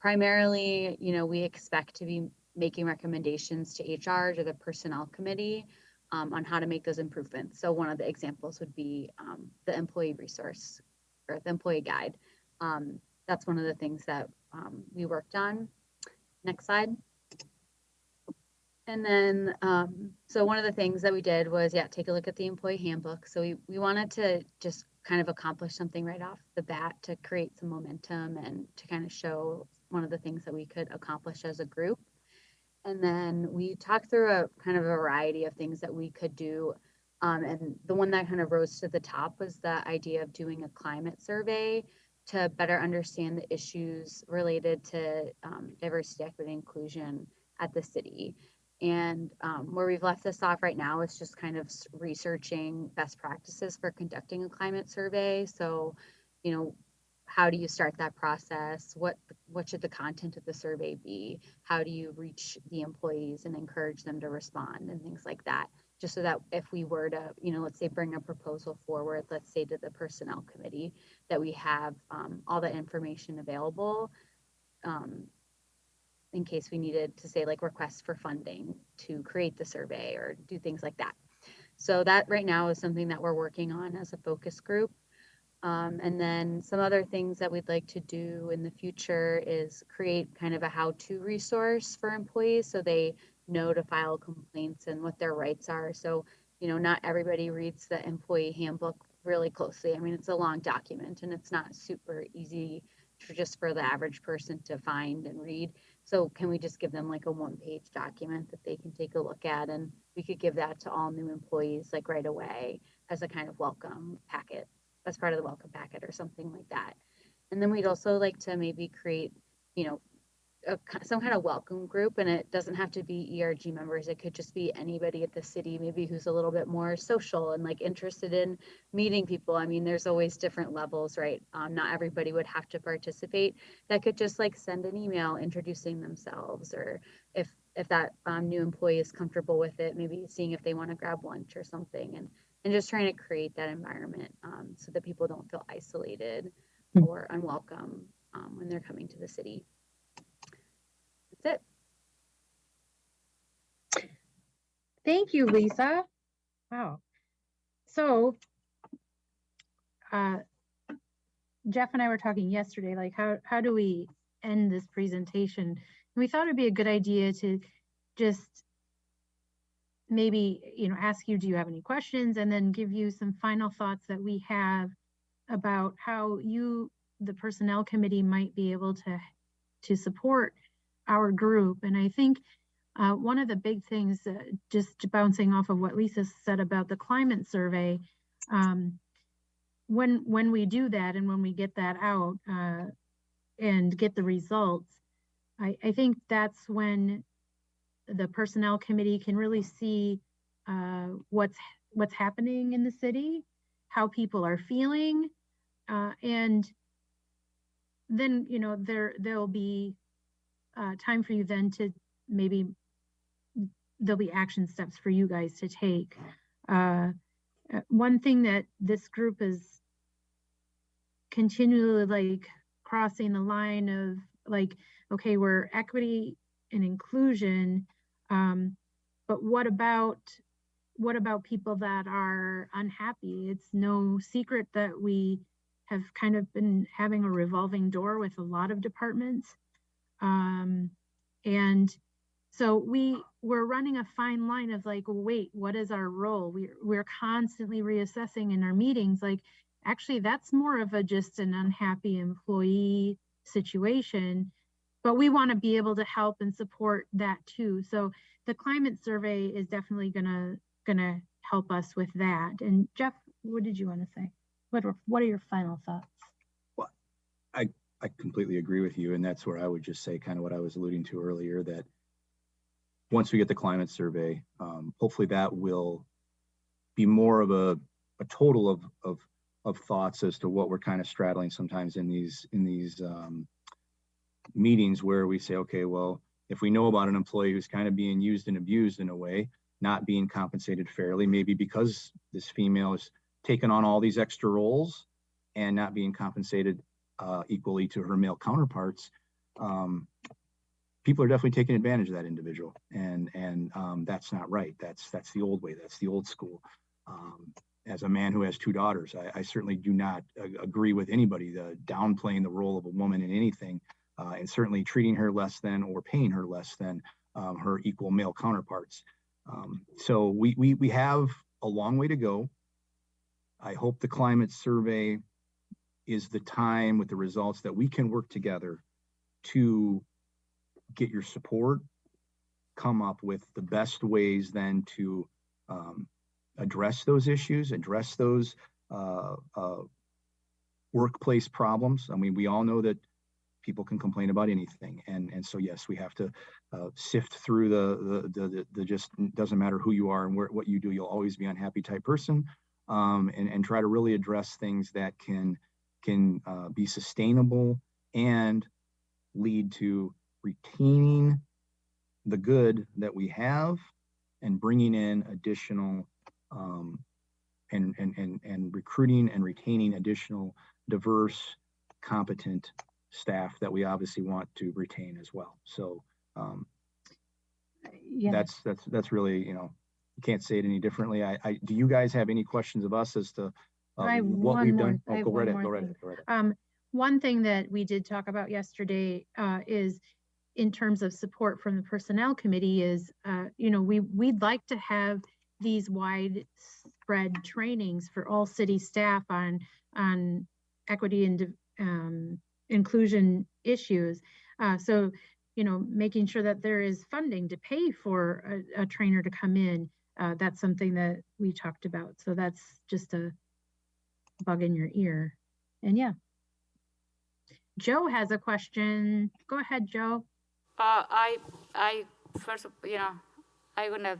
primarily, we expect to be making recommendations to HR, to the personnel committee, on how to make those improvements. So one of the examples would be the employee resource or the employee guide. That's one of the things that we worked on. Next slide. And then, so one of the things that we did was, take a look at the employee handbook. So we wanted to just kind of accomplish something right off the bat to create some momentum and to kind of show one of the things that we could accomplish as a group. And then we talked through a kind of a variety of things that we could do. And the one that kind of rose to the top was the idea of doing a climate survey to better understand the issues related to diversity, equity, inclusion at the city. And where we've left this off right now is just kind of researching best practices for conducting a climate survey. So, how do you start that process? What should the content of the survey be? How do you reach the employees and encourage them to respond and things like that? Just so that if we were to, let's say bring a proposal forward, let's say to the personnel committee, that we have all the information available in case we needed to say like requests for funding to create the survey or do things like that. So that right now is something that we're working on as a focus group. And then some other things that we'd like to do in the future is create kind of a how-to resource for employees so they know to file complaints and what their rights are. So, not everybody reads the employee handbook really closely. I mean, it's a long document and it's not super easy just for the average person to find and read. So can we just give them like a 1-page document that they can take a look at, and we could give that to all new employees like right away as a kind of welcome packet, as part of the welcome packet or something like that. And then we'd also like to maybe create, you know, some kind of welcome group, and it doesn't have to be ERG members. It could just be anybody at the city, maybe who's a little bit more social and like interested in meeting people. I mean, there's always different levels, right? Not everybody would have to participate. That could just like send an email introducing themselves, or if that new employee is comfortable with it, maybe seeing if they want to grab lunch or something, and just trying to create that environment so that people don't feel isolated or unwelcome when they're coming to the city. That's it. Thank you, Lisa. Wow. So, Jeff and I were talking yesterday, like how do we end this presentation? And we thought it'd be a good idea to just maybe, you know, ask you, do you have any questions? And then give you some final thoughts that we have about how you, the personnel committee, might be able to support our group. And I think one of the big things, just bouncing off of what Lisa said about the climate survey, when we do that and when we get that out and get the results, I think that's when the personnel committee can really see what's happening in the city, how people are feeling, and then, you know, there'll be time for you then to maybe, there'll be action steps for you guys to take. One thing that this group is continually like crossing the line of like, okay, we're equity and inclusion, but what about people that are unhappy? It's no secret that we have kind of been having a revolving door with a lot of departments. And so we're running a fine line of like, wait, what is our role? We're constantly reassessing in our meetings, like, actually that's more of just an unhappy employee situation, but we want to be able to help and support that too. So the climate survey is definitely gonna help us with that. And Jeff, what did you want to say? What are your final thoughts? Well, I completely agree with you. And that's where I would just say kind of what I was alluding to earlier, that once we get the climate survey, hopefully that will be more of a total of thoughts as to what we're kind of straddling sometimes in these meetings, where we say, okay, well, if we know about an employee who's kind of being used and abused in a way, not being compensated fairly, maybe because this female is taking on all these extra roles and not being compensated equally to her male counterparts, people are definitely taking advantage of that individual, and that's not right. That's the old way. That's the old school. As a man who has 2 daughters, I certainly do not agree with anybody downplaying the role of a woman in anything, and certainly treating her less than or paying her less than her equal male counterparts. So we have a long way to go. I hope the climate survey is the time with the results that we can work together to get your support, come up with the best ways then to address those issues, address those workplace problems. I mean, we all know that people can complain about anything. And so, yes, we have to sift through the just doesn't matter who you are and what you do, you'll always be an unhappy type person, and try to really address things that can be sustainable and lead to retaining the good that we have and bringing in additional and recruiting and retaining additional diverse, competent staff that we obviously want to retain as well. So Yeah. that's really, you can't say it any differently. Do you guys have any questions of us as to what we've done? Oh, go right ahead. One thing that we did talk about yesterday is in terms of support from the personnel committee is, we'd like to have these widespread trainings for all city staff on equity and inclusion issues. So, making sure that there is funding to pay for a trainer to come in, that's something that we talked about. So that's just a bug in your ear. And yeah. Joe has a question. Go ahead, Joe. I first, I'm gonna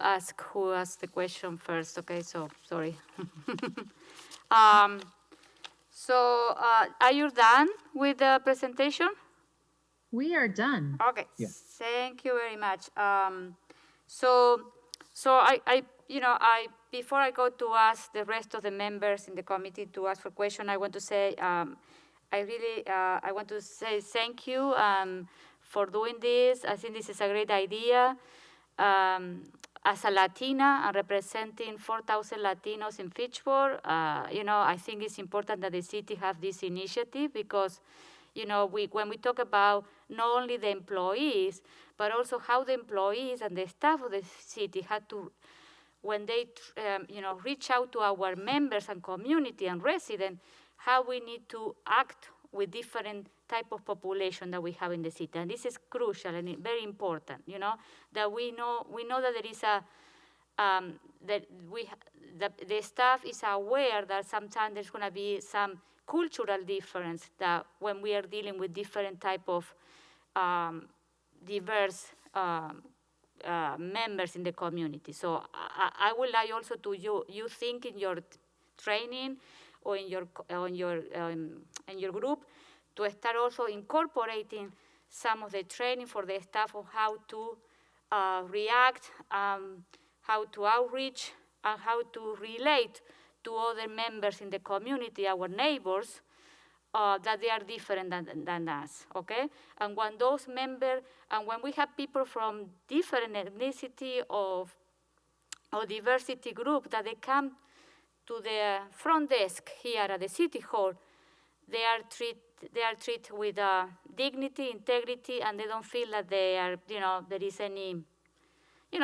ask who asked the question first. Okay, so sorry. So are you done with the presentation? We are done. Okay. Yeah. Thank you very much. So I before I go to ask the rest of the members in the committee to ask for question, I want to say I want to say thank you for doing this. I think this is a great idea. As a Latina and representing 4,000 Latinos in Fitchburg, I think it's important that the city have this initiative because, when we talk about not only the employees, but also how the employees and the staff of the city had to, when they, reach out to our members and community and residents, how we need to act with different type of population that we have in the city. And this is crucial and very important, that we know that there is the staff is aware that sometimes there's going to be some cultural difference that when we are dealing with different type of diverse members in the community. So I would like also to you think in your training or in your group to start also incorporating some of the training for the staff of how to react, how to outreach, and how to relate to other members in the community, our neighbors, that they are different than us, okay? And when those members, and when we have people from different ethnicity or diversity group that they come to the front desk here at the City Hall, they are treated with dignity, integrity, and they don't feel that they are, there is any,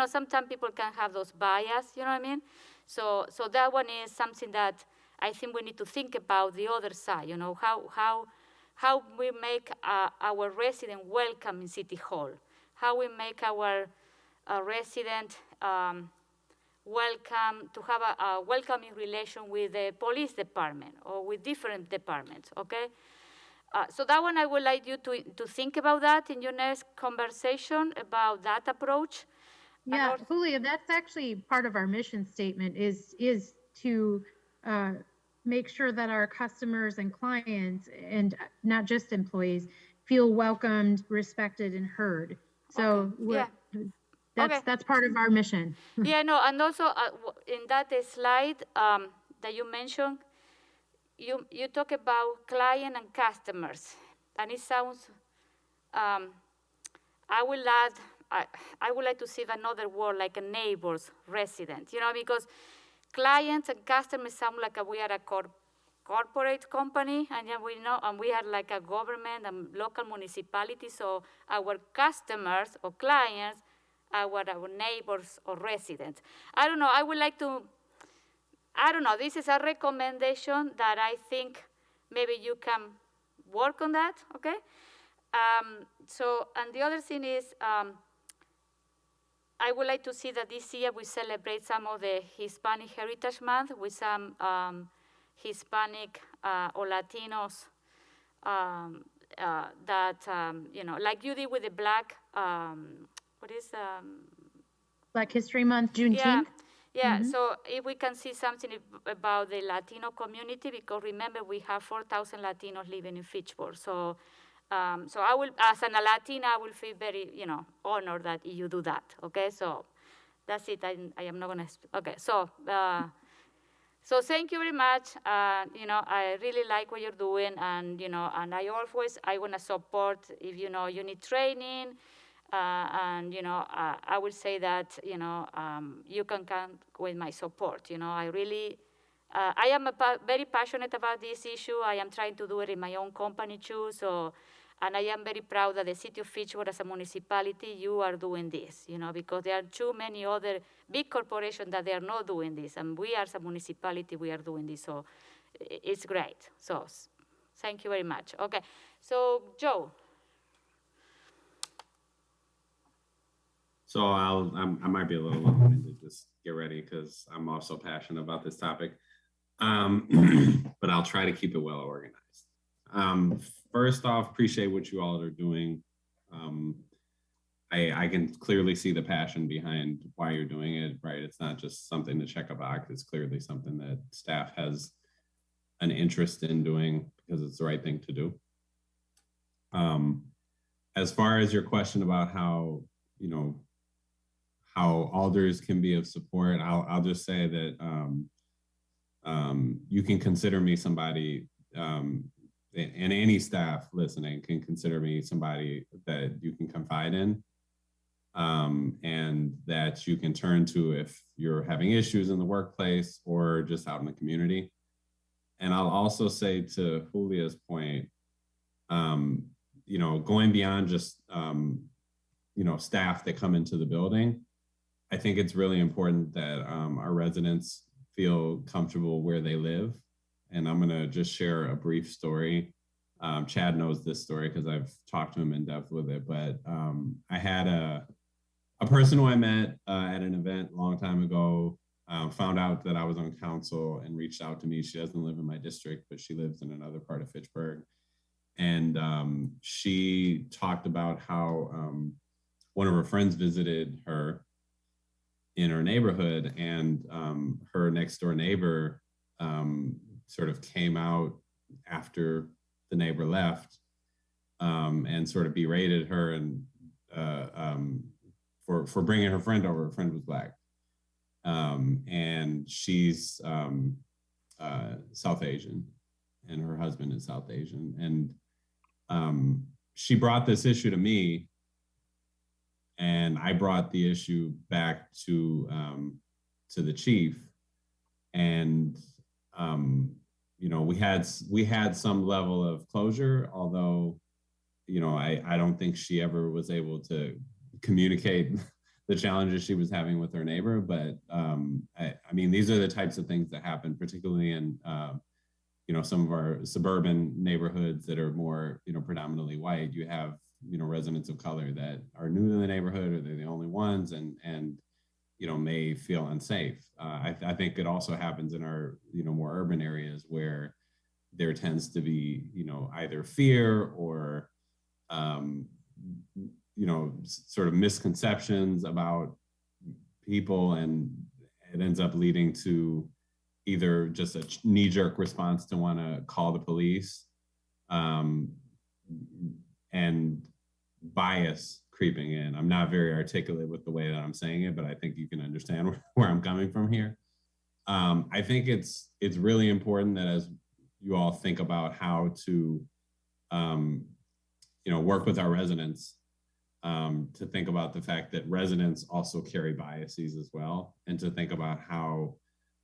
sometimes people can have those bias, you know what I mean? So that one is something that I think we need to think about the other side, how we make our resident welcome in City Hall, how we make our resident welcome, to have a welcoming relation with the police department or with different departments, okay? So that one, I would like you to think about that in your next conversation about that approach. Yeah, Julia, that's actually part of our mission statement is to make sure that our customers and clients, and not just employees, feel welcomed, respected, and heard. So okay. That's part of our mission. Yeah, no, and also in that slide that you mentioned, you talk about client and customers, and it sounds, I would like to see another word like a neighbors, resident, because clients and customers sound like we are a corporate company, and then we are like a government and local municipality, so our customers or clients are our neighbors or residents. I don't know, I would like to, this is a recommendation that I think maybe you can work on that, okay? And the other thing is, I would like to see that this year we celebrate some of the Hispanic Heritage Month with some Hispanic or Latinos that, like you did with the Black, Black History Month, Juneteenth? Yeah, so if we can see something about the Latino community, because remember we have 4,000 Latinos living in Fitchburg. So I will, as a Latina, I will feel very, honored that you do that. Okay, so that's it. I am not gonna. Okay, so thank you very much. I really like what you're doing, and and I wanna support if you need training. And I will say that you can count with my support. I really, I am very passionate about this issue. I am trying to do it in my own company too. So, and I am very proud that the city of Fitchburg, as a municipality, you are doing this. Because there are too many other big corporations that they are not doing this, and we as a municipality, we are doing this. So, it's great. So, Thank you very much. Okay, so Joe. So I might be a little long-winded. Just get ready because I'm also passionate about this topic. But I'll try to keep it well organized. First off, appreciate what you all are doing. I can clearly see the passion behind why you're doing it, right? It's not just something to check a box. It's clearly something that staff has an interest in doing because it's the right thing to do. As far as your question about how, how alders can be of support, I'll just say that you can consider me somebody, and any staff listening can consider me somebody that you can confide in, and that you can turn to if you're having issues in the workplace or just out in the community. And I'll also say to Julia's point, going beyond just, staff that come into the building, I think it's really important that our residents feel comfortable where they live. And I'm gonna just share a brief story. Chad knows this story because I've talked to him in depth with it, but I had a person who I met at an event a long time ago, found out that I was on council and reached out to me. She doesn't live in my district, but she lives in another part of Fitchburg. And she talked about how one of her friends visited her in her neighborhood, and her next door neighbor sort of came out after the neighbor left and sort of berated her and for bringing her friend over. Her friend was Black, and she's South Asian, and her husband is South Asian. And she brought this issue to me, and I brought the issue back to the chief. And we had some level of closure, although I don't think she ever was able to communicate the challenges she was having with her neighbor. But I mean, these are the types of things that happen, particularly in some of our suburban neighborhoods that are more predominantly white. You have residents of color that are new to the neighborhood, or they're the only ones, and may feel unsafe. I think it also happens in our more urban areas where there tends to be either fear or sort of misconceptions about people, and it ends up leading to either just a knee-jerk response to want to call the police, and bias creeping in. I'm not very articulate with the way that I'm saying it, but I think you can understand where I'm coming from here. I think it's really important that as you all think about how to work with our residents, to think about the fact that residents also carry biases as well, and to think about how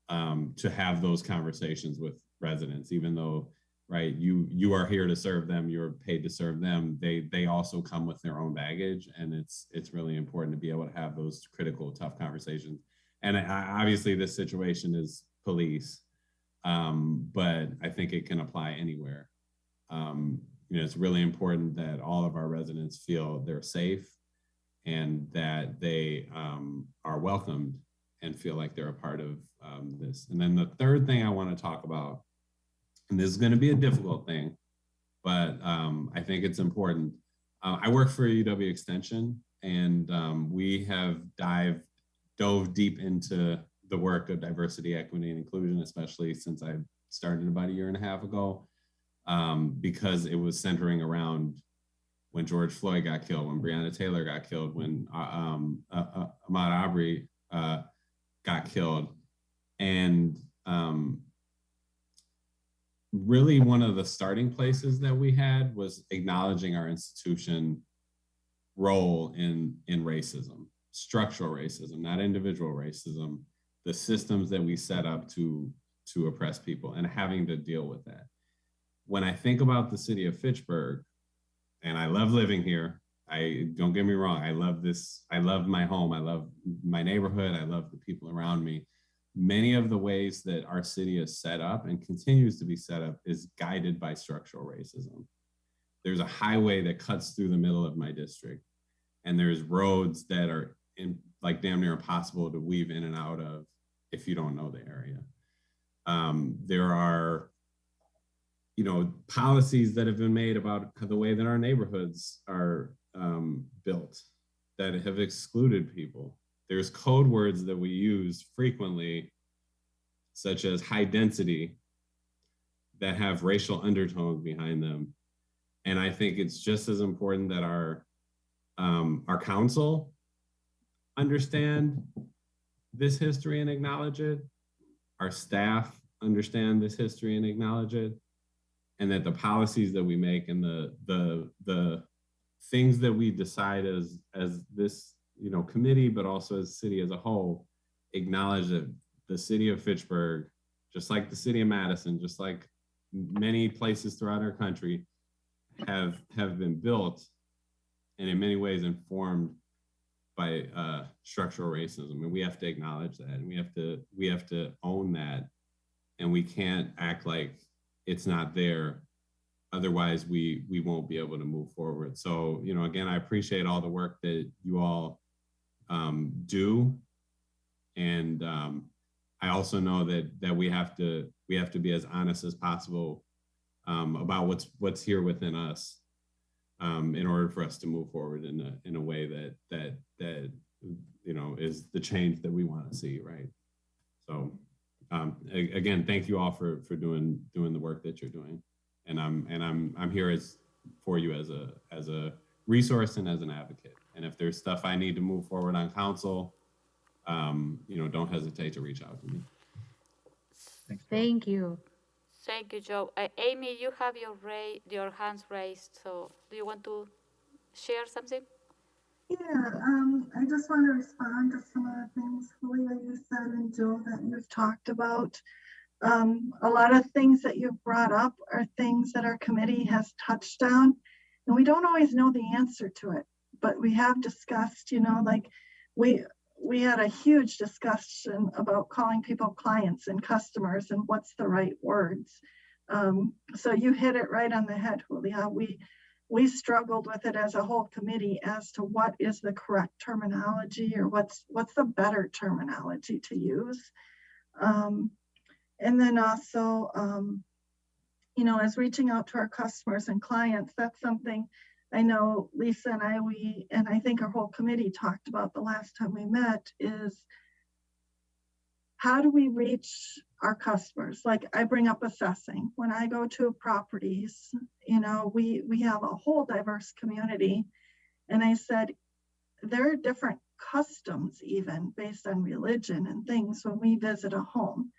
to have those conversations with residents, even though, right, you are here to serve them, you're paid to serve them, they also come with their own baggage, and it's really important to be able to have those critical, tough conversations. And obviously this situation is police, but I think it can apply anywhere. It's really important that all of our residents feel they're safe, and that they are welcomed and feel like they're a part of this. And then the third thing I want to talk about, and this is going to be a difficult thing, but I think it's important. I work for UW Extension, and we have dove deep into the work of diversity, equity, and inclusion, especially since I started about 1.5 years ago, because it was centering around when George Floyd got killed, when Breonna Taylor got killed, when Ahmaud Arbery got killed. And really one of the starting places that we had was acknowledging our institution role in racism, structural racism, not individual racism, the systems that we set up to oppress people, and having to deal with that. When I think about the city of Fitchburg, and I love living here, don't get me wrong, I love this, I love my home, I love my neighborhood, I love the people around me, many of the ways that our city is set up and continues to be set up is guided by structural racism. There's a highway that cuts through the middle of my district, and there's roads that are like damn near impossible to weave in and out of if you don't know the area. There are, policies that have been made about the way that our neighborhoods are built that have excluded people. There's code words that we use frequently, such as high density, that have racial undertones behind them. And I think it's just as important that our council understand this history and acknowledge it, our staff understand this history and acknowledge it, and that the policies that we make and the things that we decide as this committee, but also as city as a whole, acknowledge that the city of Fitchburg, just like the city of Madison, just like many places throughout our country, have been built and in many ways informed by structural racism, and we have to acknowledge that, and we have to own that, and we can't act like it's not there. Otherwise, we won't be able to move forward. So, again, I appreciate all the work that you all do, and I also know that we have to be as honest as possible about what's here within us in order for us to move forward in a way that is the change that we want to see, right? So again, thank you all for doing the work that you're doing, and I'm here for you as a resource and as an advocate. And if there's stuff I need to move forward on council, don't hesitate to reach out to me. Thanks, Joe. Thank you. Thank you, Joe. Amy, you have your hands raised. So do you want to share something? Yeah, I just want to respond to some of the things, Julia, you said, and Joe, that you've talked about. A lot of things that you've brought up are things that our committee has touched on, and we don't always know the answer to it, but we have discussed, like we had a huge discussion about calling people clients and customers and what's the right words. So you hit it right on the head, Julia. We struggled with it as a whole committee as to what is the correct terminology, or what's the better terminology to use. And then also, as reaching out to our customers and clients, that's something I know Lisa and I think our whole committee talked about the last time we met, is how do we reach our customers? Like I bring up assessing. When I go to properties, we have a whole diverse community. And I said, there are different customs even based on religion and things when we visit a home.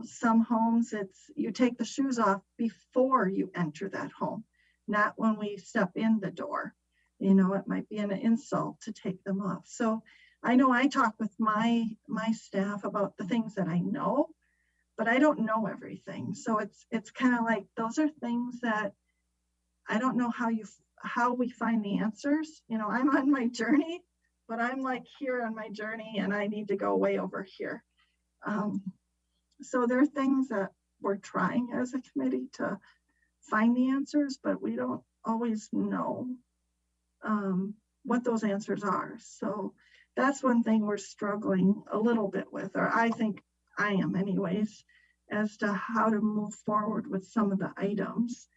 Some homes, it's you take the shoes off before you enter that home, not when we step in the door. It might be an insult to take them off. So I know I talk with my staff about the things that I know, but I don't know everything. So it's kind of like, those are things that I don't know how we find the answers. I'm on my journey, but I'm like here on my journey and I need to go way over here. So there are things that we're trying as a committee to find the answers, but we don't always know what those answers are. So that's one thing we're struggling a little bit with, or I think I am anyways, as to how to move forward with some of the items.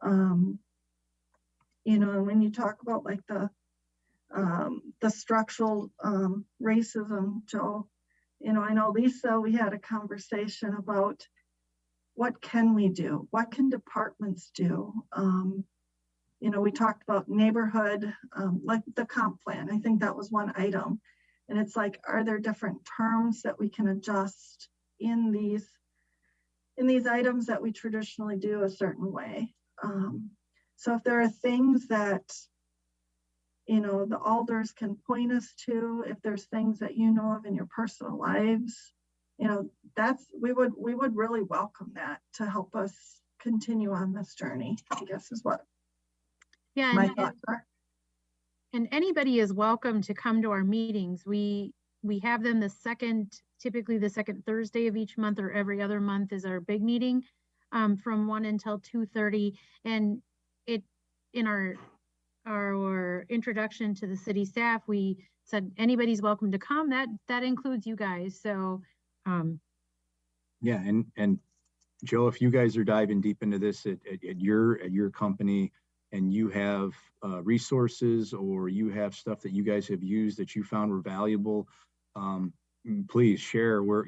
And when you talk about like the structural racism, Joe, I know Lisa, we had a conversation about what can we do? What can departments do? We talked about neighborhood, like the comp plan. I think that was one item. And it's like, are there different terms that we can adjust in these items that we traditionally do a certain way? So if there are things that, the alders can point us to, if there's things that you know of in your personal lives, we would really welcome that to help us continue on this journey, I guess is what my thoughts are. And anybody is welcome to come to our meetings. We We have them typically the second Thursday of each month, or every other month is our big meeting, from 1 until 2:30. And in our introduction to the city staff, we said anybody's welcome to come. That includes you guys. So yeah, and Joe, if you guys are diving deep into this at your company, and you have resources, or you have stuff that you guys have used that you found were valuable, please share. We're,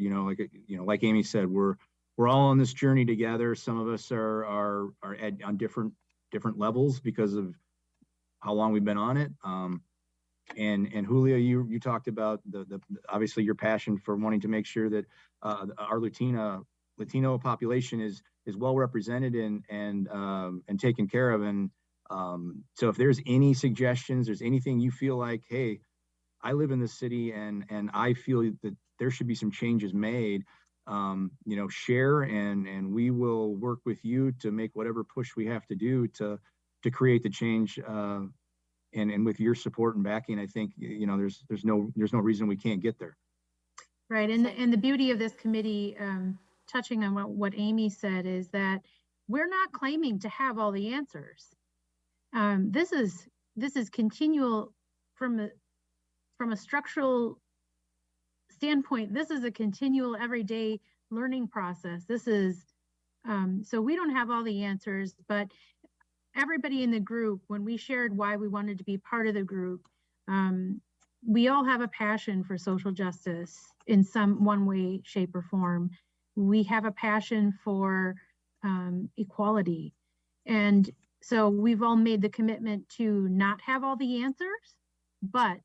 like Amy said, we're all on this journey together. Some of us are on different levels because of how long we've been on it. And Julia, you talked about the obviously your passion for wanting to make sure that our Latino population is well represented and taken care of. And so if there's any suggestions, there's anything you feel like, hey, I live in this city and I feel that there should be some changes made, share, and we will work with you to make whatever push we have to do to create the change. And with your support and backing, I think, there's no reason we can't get there. right. And the beauty of this committee, touching on what Amy said, is that we're not claiming to have all the answers. This is continual from a structural standpoint. This is a continual everyday learning process. This is so we don't have all the answers, but everybody in the group, when we shared why we wanted to be part of the group, we all have a passion for social justice in one way, shape, or form. We have a passion for equality. And so we've all made the commitment to not have all the answers, but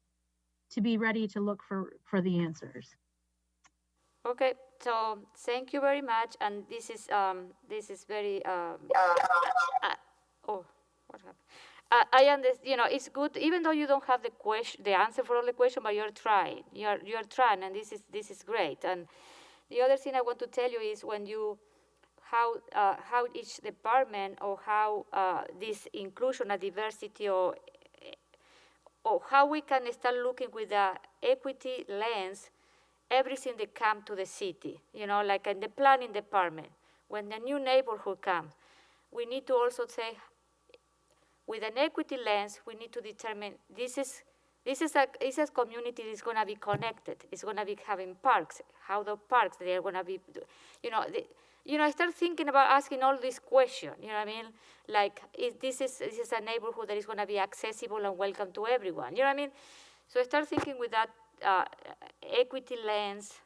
to be ready to look for the answers. Okay, so thank you very much. And this is very oh, what happened? I understand. It's good, even though you don't have the answer for all the question, but you're trying. You're trying, and this is great. And the other thing I want to tell you is how each department, or how this inclusion and diversity, or how we can start looking with the equity lens everything that come to the city. Like in the planning department, when the new neighborhood comes, we need to also say, with an equity lens, we need to determine this is a community that's going to be connected. It's going to be having parks. How the parks they are going to be, I start thinking about asking all these questions. You know what I mean? Like, this is a neighborhood that is going to be accessible and welcome to everyone. You know what I mean? So I start thinking with that equity lens,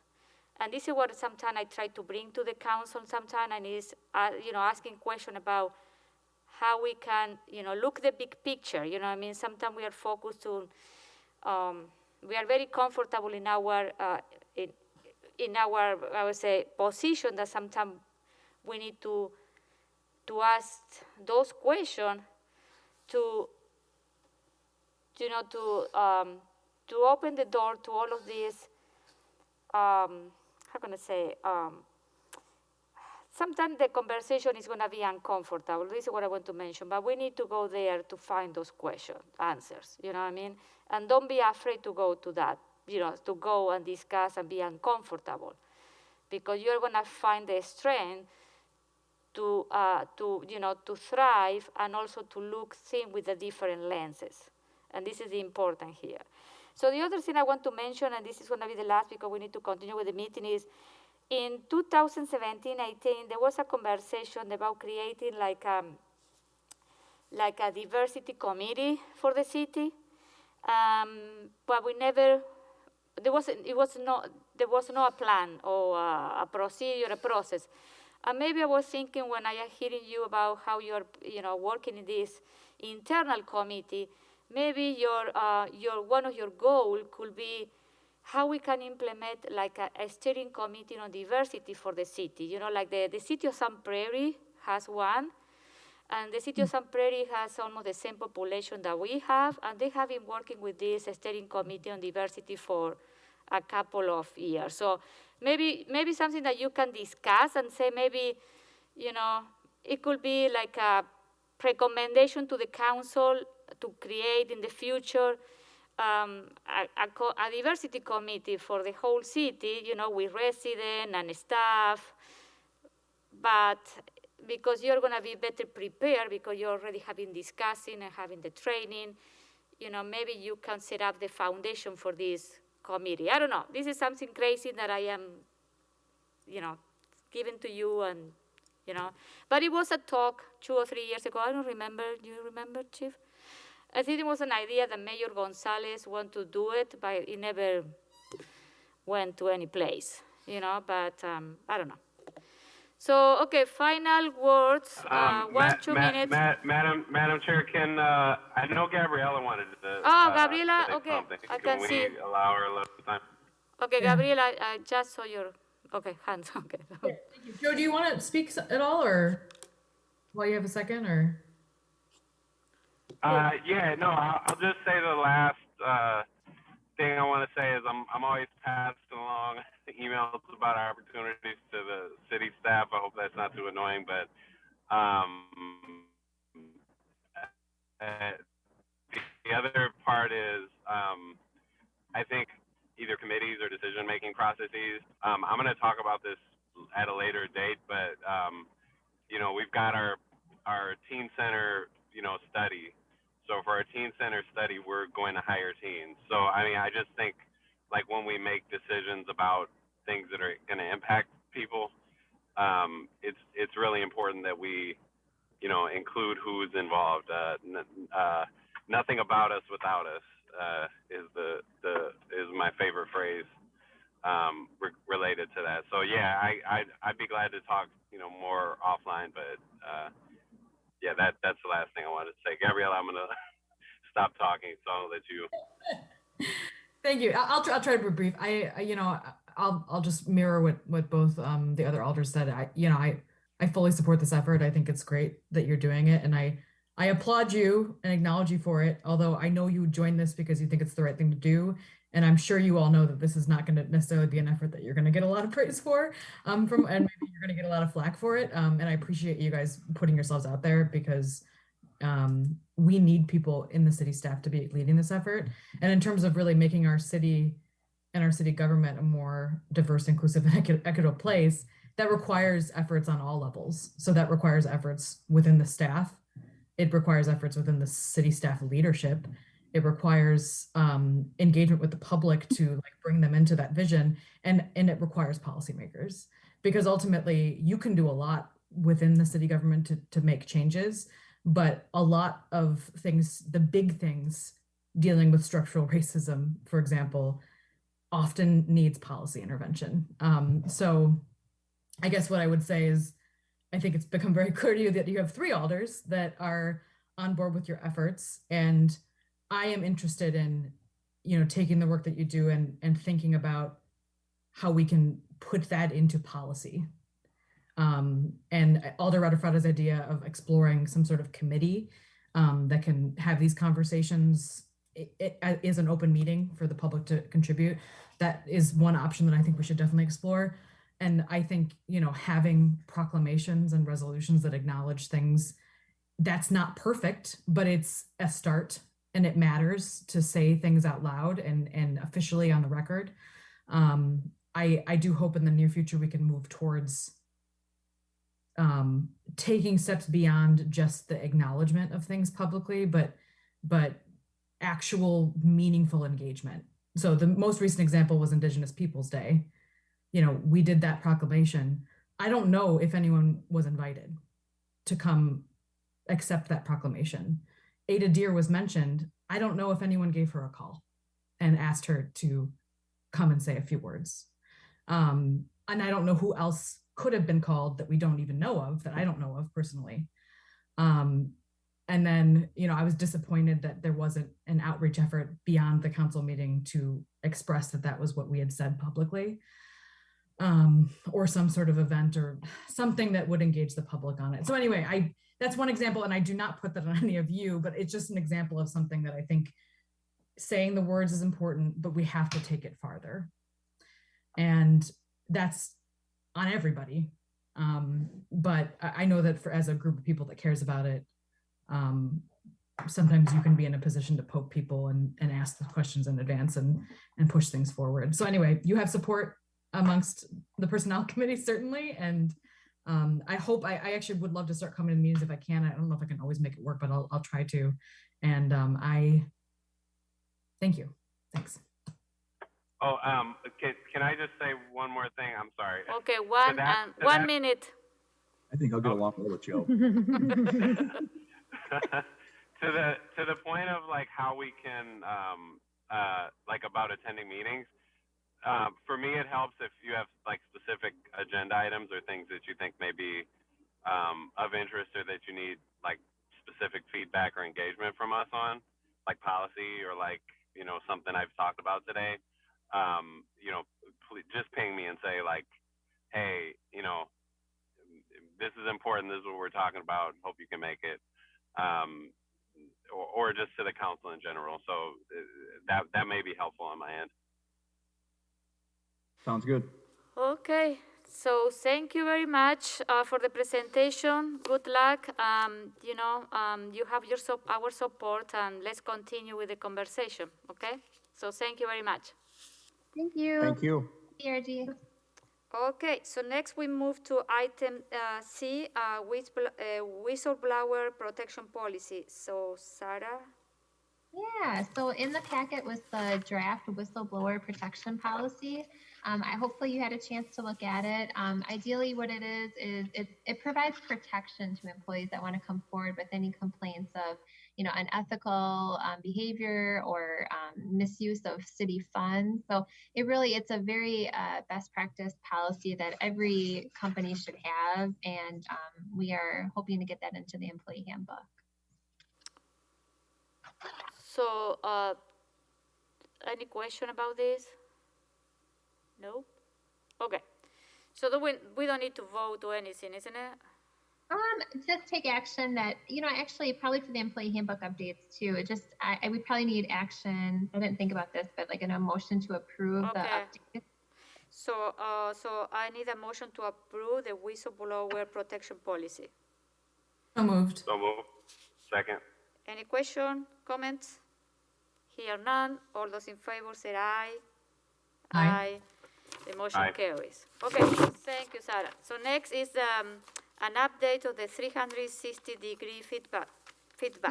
and this is what sometimes I try to bring to the council. Sometimes, and is asking question about how we can, look the big picture. You know what I mean? Sometimes we are focused on, we are very comfortable in our, I would say, position, that sometimes we need to ask those questions to open the door to all of these, how can I say, sometimes the conversation is going to be uncomfortable. This is what I want to mention, but we need to go there to find those answers, you know what I mean? And don't be afraid to go to that, to go and discuss and be uncomfortable, because you're going to find the strength to thrive, and also to look things with the different lenses. And this is important here. So the other thing I want to mention, and this is going to be the last because we need to continue with the meeting, is in 2017-18, there was a conversation about creating like a diversity committee for the city, but we never. There was no a plan or a procedure, a process. And maybe I was thinking, when I am hearing you about how you're working in this internal committee, maybe one of your goals could be how we can implement like a steering committee on diversity for the city. Like the city of Sun Prairie has one, and the city of Sun Prairie has almost the same population that we have, and they have been working with this steering committee on diversity for a couple of years. So maybe something that you can discuss and say, maybe, it could be like a recommendation to the council to create in the future a diversity committee for the whole city, with residents and staff, but because you're going to be better prepared because you already have been discussing and having the training, maybe you can set up the foundation for this committee. I don't know. This is something crazy that I am, giving to you and, But it was a talk 2 or 3 years ago. I don't remember. Do you remember, Chief? I think it was an idea that Mayor Gonzalez wanted to do it, but it never went to any place, but I don't know. So, okay, final words, 2 minutes. Madam Chair, can, I know Gabriella wanted to. Gabriela, say okay, something. I Can can we see. allow her a little time? Okay, Gabriela, I just saw your, hands, okay. Joe, do you want to speak at all, or while you have a second, or? Yeah, no, I'll just say the last thing I want to say is I'm always passing along emails about opportunities to the city staff. I hope that's not too annoying, but the other part is I think either committees or decision-making processes. I'm going to talk about this at a later date, but we've got our teen center study. So for our teen center study, we're going to hire teens. So I just think like when we make decisions about things that are going to impact people, it's really important that we include who's involved. Nothing about us without us is my favorite phrase related to that. So yeah, I'd be glad to talk more offline, but yeah, that's the last thing I wanted to say. Gabrielle, I'm gonna stop talking so I'll let you. Thank you. I'll try to be brief. I'll just mirror what both the other alders said. I fully support this effort. I think it's great that you're doing it, and I applaud you and acknowledge you for it. Although I know you joined this because you think it's the right thing to do, and I'm sure you all know that this is not going to necessarily be an effort that you're going to get a lot of praise for, and maybe you're going to get a lot of flack for it. And I appreciate you guys putting yourselves out there because we need people in the city staff to be leading this effort. And in terms of really making our city and our city government a more diverse, inclusive, and equitable place, that requires efforts on all levels. So that requires efforts within the staff. It requires efforts within the city staff leadership. It requires engagement with the public to bring them into that vision. And it requires policymakers, because ultimately you can do a lot within the city government to make changes. But a lot of things, the big things dealing with structural racism, for example, often needs policy intervention. So I guess what I would say is, I think it's become very clear to you that you have 3 alders that are on board with your efforts. And I am interested in, taking the work that you do and thinking about how we can put that into policy. And Alder Rutherford's idea of exploring some sort of committee that can have these conversations, it is an open meeting for the public to contribute. That is one option that I think we should definitely explore. And I think, having proclamations and resolutions that acknowledge things, that's not perfect, but it's a start, and it matters to say things out loud and officially on the record. I do hope in the near future we can move towards taking steps beyond just the acknowledgement of things publicly, but actual meaningful engagement. So the most recent example was Indigenous Peoples Day. We did that proclamation. I don't know if anyone was invited to come accept that proclamation. Ada Deer was mentioned. I don't know if anyone gave her a call and asked her to come and say a few words. And I don't know who else could have been called that we don't even know of, that I don't know of personally. And then, I was disappointed that there wasn't an outreach effort beyond the council meeting to express that that was what we had said publicly, or some sort of event or something that would engage the public on it. So anyway, that's one example, and I do not put that on any of you, but it's just an example of something that I think saying the words is important, but we have to take it farther. And that's on everybody. But I know that as a group of people that cares about it, sometimes you can be in a position to poke people and ask the questions in advance and push things forward. So anyway, you have support amongst the personnel committee, certainly. And I hope, I actually would love to start coming to meetings if I can. I don't know if I can always make it work, but I'll try to. And I thank you. Thanks. Oh, can I just say one more thing? I'm sorry. Okay, To 1 minute. I think I'll get along well with Joe. To the point of like how we can like about attending meetings. For me, it helps if you have like specific agenda items or things that you think may be of interest or that you need like specific feedback or engagement from us on, like policy or like, you know, something I've talked about today. You know, please just ping me and say like, hey, you know, this is important. This is what we're talking about. Hope you can make it. Or just to the council in general. So that may be helpful on my end. Sounds good. Okay, so thank you very much for the presentation. Good luck. You know, you have our support, and let's continue with the conversation. Okay, so thank you very much. Thank you. Thank you. ERG. Okay, so next we move to item C, whistleblower protection policy. So Sarah. Yeah, so in the packet was the draft whistleblower protection policy. Hopefully you had a chance to look at it. Ideally what it is it provides protection to employees that want to come forward with any complaints of, you know, unethical behavior or misuse of city funds. So it's a very best practice policy that every company should have. And we are hoping to get that into the employee handbook. So, any question about this? No? Okay. So we don't need to vote or anything, isn't it? Just take action that, you know, actually probably for the employee handbook updates too. It just, we probably need action. I didn't think about this, but like a motion to approve the update. So, so I need a motion to approve the whistleblower protection policy. So moved. So moved. Second. Any question, comments? Hear none. All those in favor say aye. Aye. The motion Aye. carries. Okay, thank you, Sarah. So next is an update of the 360-degree feedback.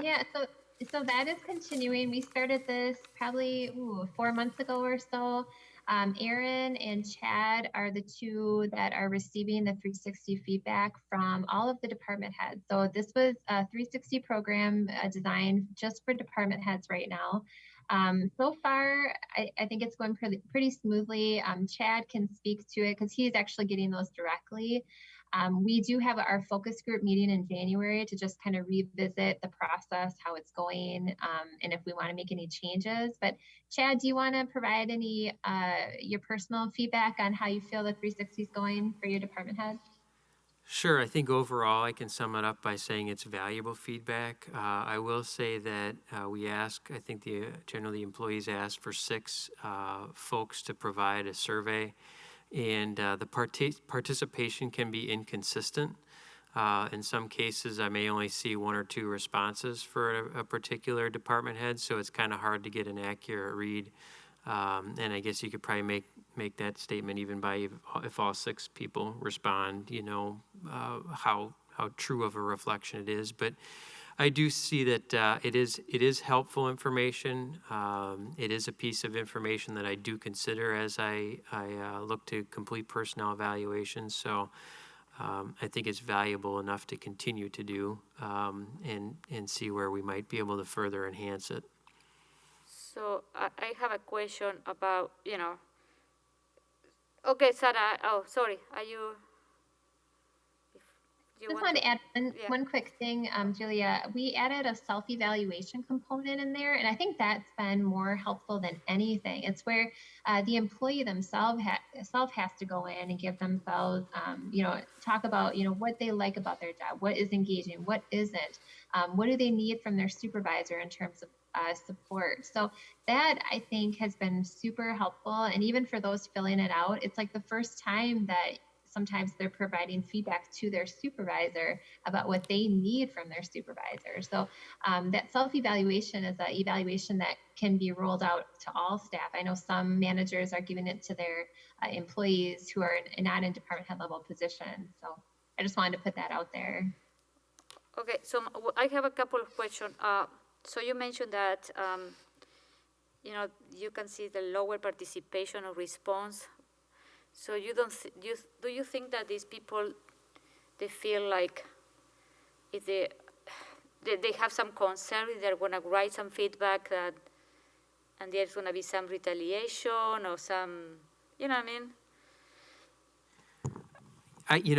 Yeah, so that is continuing. We started this probably 4 months ago or so. Aaron and Chad are the two that are receiving the 360 feedback from all of the department heads. So this was a 360 program designed just for department heads right now. So far, I think it's going pretty smoothly. Chad can speak to it because he's actually getting those directly. We do have our focus group meeting in January to just kind of revisit the process, how it's going, and if we want to make any changes. But Chad, do you want to provide any your personal feedback on how you feel the 360 is going for your department heads? Sure. I think overall I can sum it up by saying it's valuable feedback. I will say that I think generally employees ask for 6 folks to provide a survey, and the participation can be inconsistent. In some cases, I may only see 1 or 2 responses for a particular department head, so it's kind of hard to get an accurate read. And I guess you could probably make that statement even by if all 6 people respond, you know, how true of a reflection it is. But I do see that it is helpful information. It is a piece of information that I do consider as I look to complete personnel evaluations. So I think it's valuable enough to continue to do and see where we might be able to further enhance it. So I have a question about, you know. Okay, Sarah. Oh, sorry. Are you? Just want to add one quick thing, Julia. We added a self-evaluation component in there, and I think that's been more helpful than anything. It's where the employee themselves has to go in and give themselves, you know, talk about, you know, what they like about their job, what is engaging, what isn't, what do they need from their supervisor in terms of support. So that I think has been super helpful, and even for those filling it out, it's like the first time that sometimes they're providing feedback to their supervisor about what they need from their supervisor. So that self-evaluation is an evaluation that can be rolled out to all staff. I know some managers are giving it to their employees who are not in department head level positions. So I just wanted to put that out there. Okay, so I have a couple of questions. So you mentioned that, you can see the lower participation or response. So you don't, do you think that these people, they feel like if they have some concern, they're gonna write some feedback that, and there's gonna be some retaliation or some, you know what I mean?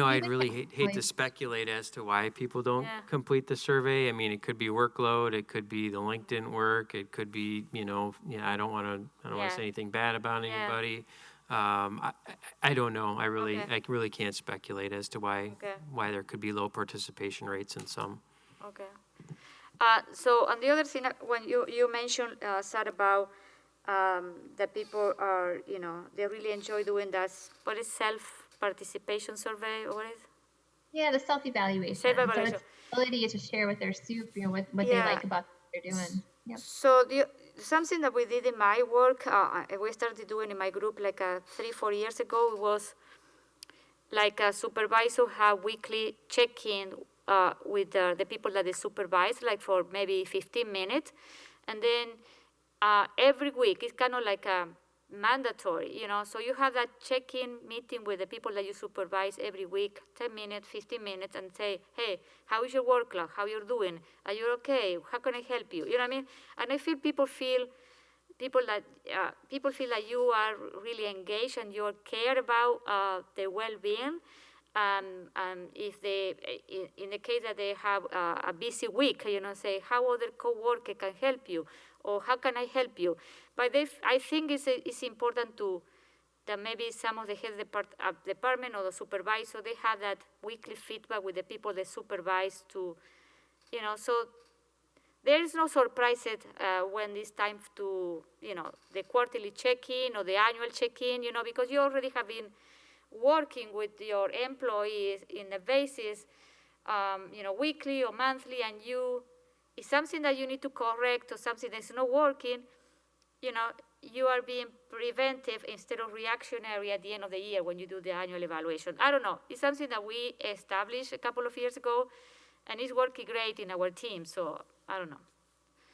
I'd really hate to speculate as to why people don't complete the survey. I mean, it could be workload, it could be the link didn't work, it could be, I don't want to say anything bad about anybody. I don't know. I really can't speculate as to why there could be low participation rates in some. Okay. So on the other thing, when you mentioned, Sarah, about that people are, they really enjoy doing that. What is self-participation survey? Or what is? Yeah, the self-evaluation. Self-evaluation. So it's the ability to share with their soup, what they like about what they're doing. Yep. So something that we did in my work, we started doing in my group like 3-4 years ago, was like a supervisor have weekly check-in with the people that they supervise, like for maybe 15 minutes. And then every week, it's kind of like a mandatory, so you have that check-in meeting with the people that you supervise every week, 10 minutes, 15 minutes, and say, hey, how is your workload? How you're doing? Are you okay? How can I help you? You know what I mean? And I feel people feel that you are really engaged and you care about their well-being. And if they, in the case that they have a busy week, say how other coworker can help you, or how can I help you? But I think it's important that maybe some of the head department or the supervisor, they have that weekly feedback with the people they supervise to, so there is no surprises when it's time to, the quarterly check-in or the annual check-in, because you already have been working with your employees in a basis, weekly or monthly, and if something that you need to correct or something that's not working, you are being preventive instead of reactionary at the end of the year when you do the annual evaluation. I don't know. It's something that we established a couple of years ago, and it's working great in our team, so I don't know.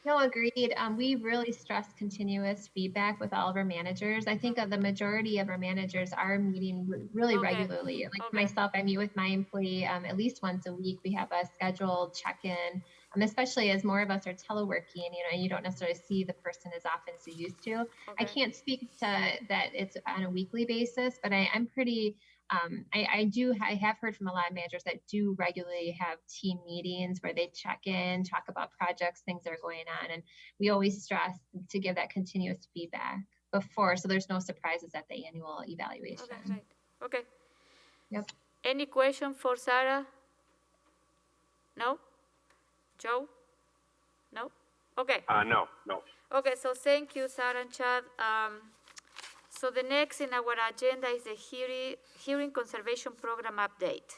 No, agreed. We really stress continuous feedback with all of our managers. I think the majority of our managers are meeting really regularly. Like myself, I meet with my employee at least once a week. We have a scheduled check-in, especially as more of us are teleworking, and you don't necessarily see the person as often as you used to. Okay. I can't speak to that it's on a weekly basis, but I'm pretty... I have heard from a lot of managers that do regularly have team meetings where they check in, talk about projects, things that are going on. And we always stress to give that continuous feedback before, so there's no surprises at the annual evaluation. Okay, right. Okay. Yep. Any question for Sarah? No? Joe? No? Okay. No. Okay, so thank you, Sarah and Chad. So the next in our agenda is the hearing conservation program update.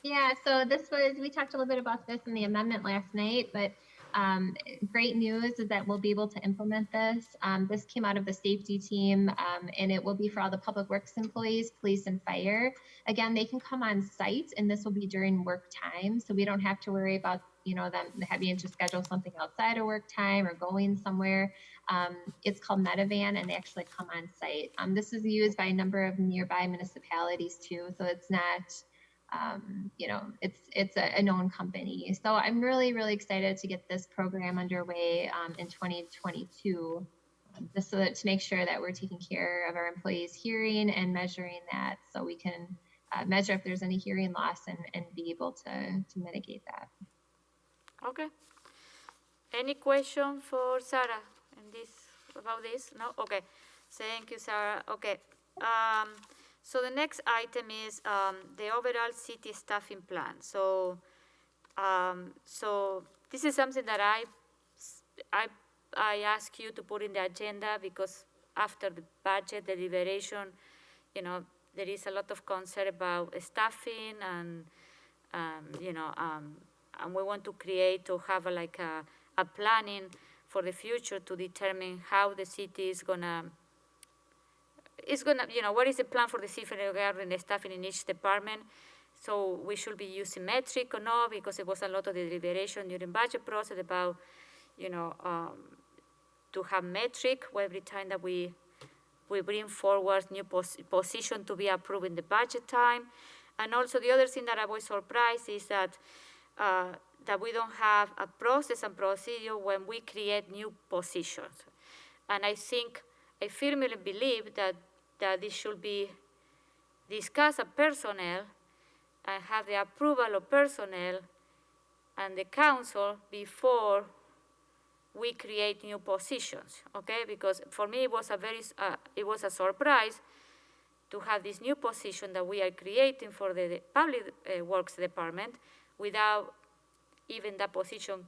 Yeah, so we talked a little bit about this in the amendment last night, but great news is that we'll be able to implement this. This came out of the safety team, and it will be for all the public works employees, police and fire. Again, they can come on site, and this will be during work time, so we don't have to worry about them having to schedule something outside of work time or going somewhere. It's called Metavan, and they actually come on site. This is used by a number of nearby municipalities too, so it's not, it's a known company. So I'm really, really excited to get this program underway in 2022, just so that to make sure that we're taking care of our employees' hearing and measuring that, so we can measure if there's any hearing loss and be able to mitigate that. Okay. Any question for Sarah about this? No? Okay. Thank you, Sarah. Okay. So the next item is the overall city staffing plan. So this is something that I ask you to put in the agenda, because after the budget deliberation, there is a lot of concern about staffing and and we want to create to have a planning for the future to determine how the city is gonna, what is the plan for the city regarding the staffing in each department. So we should be using metric or not, because there was a lot of deliberation during budget process about, to have metric every time that we bring forward new position to be approved in the budget time. And also the other thing that I was surprised is that that we don't have a process and procedure when we create new positions. And I firmly believe that this should be discussed at personnel and have the approval of personnel and the council before we create new positions, okay? Because for me it was a surprise to have this new position that we are creating for the public works department without even that position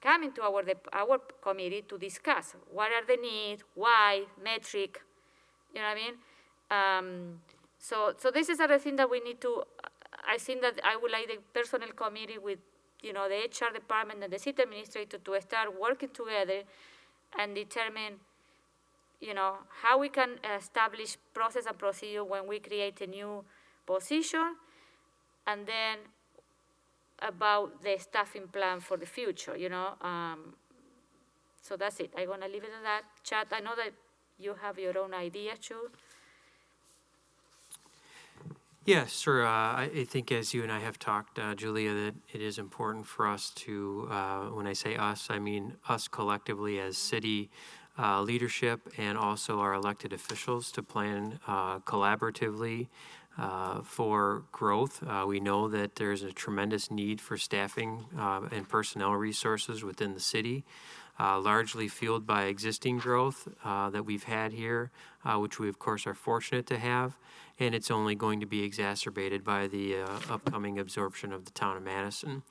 coming to our committee to discuss what are the needs, why, metric, you know what I mean? So this is other thing that we need to, I think that I would like the personnel committee with, the HR department and the city administrator to start working together and determine, how we can establish process and procedure when we create a new position, and then about the staffing plan for the future, So that's it. I'm gonna leave it at that. Chad, I know that you have your own ideas too. Yeah, sure. I think as you and I have talked, Julia, that it is important for us to, when I say us, I mean us collectively as city leadership and also our elected officials to plan collaboratively for growth. We know that there's a tremendous need for staffing and personnel resources within the city, largely fueled by existing growth that we've had here, which we of course are fortunate to have. And it's only going to be exacerbated by the upcoming absorption of the town of Madison.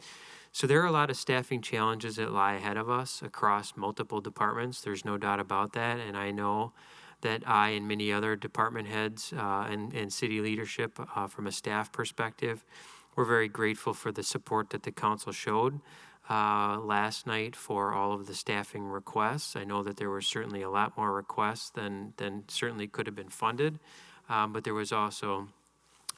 So there are a lot of staffing challenges that lie ahead of us across multiple departments. There's no doubt about that. And I know that I and many other department heads and city leadership from a staff perspective, we're very grateful for the support that the council showed last night for all of the staffing requests. I know that there were certainly a lot more requests than certainly could have been funded. But there was also,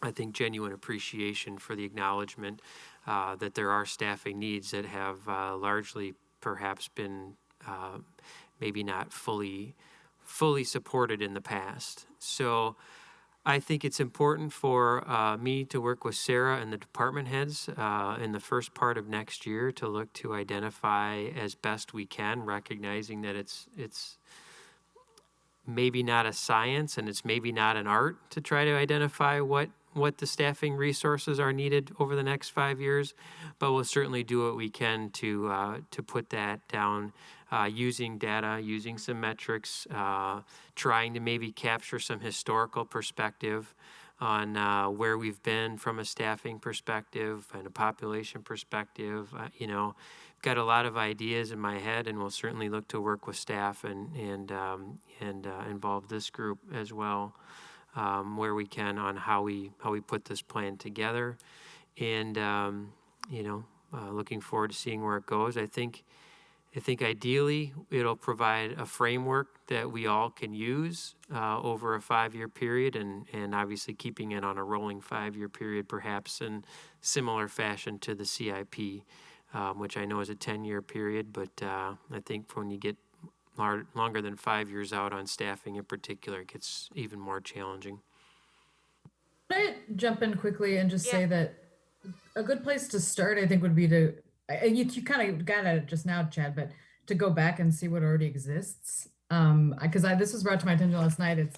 I think, genuine appreciation for the acknowledgement that there are staffing needs that have largely perhaps been maybe not fully supported in the past. So I think it's important for me to work with Sarah and the department heads in the first part of next year to look to identify as best we can, recognizing that it's maybe not a science and it's maybe not an art to try to identify what the staffing resources are needed over the next 5 years, but we'll certainly do what we can to put that down using data, using some metrics, trying to maybe capture some historical perspective on where we've been from a staffing perspective and a population perspective. Got a lot of ideas in my head, and we'll certainly look to work with staff and involve this group as well, where we can on how we put this plan together, and looking forward to seeing where it goes. I think ideally it'll provide a framework that we all can use over a 5-year period, and obviously keeping it on a rolling 5-year period, perhaps in similar fashion to the CIP. Which I know is a 10-year period, but I think when you get longer than 5 years out on staffing in particular, it gets even more challenging. Can I jump in quickly and just say that a good place to start, I think, would be to, you kind of got at it just now, Chad, but to go back and see what already exists. Because this was brought to my attention last night. It's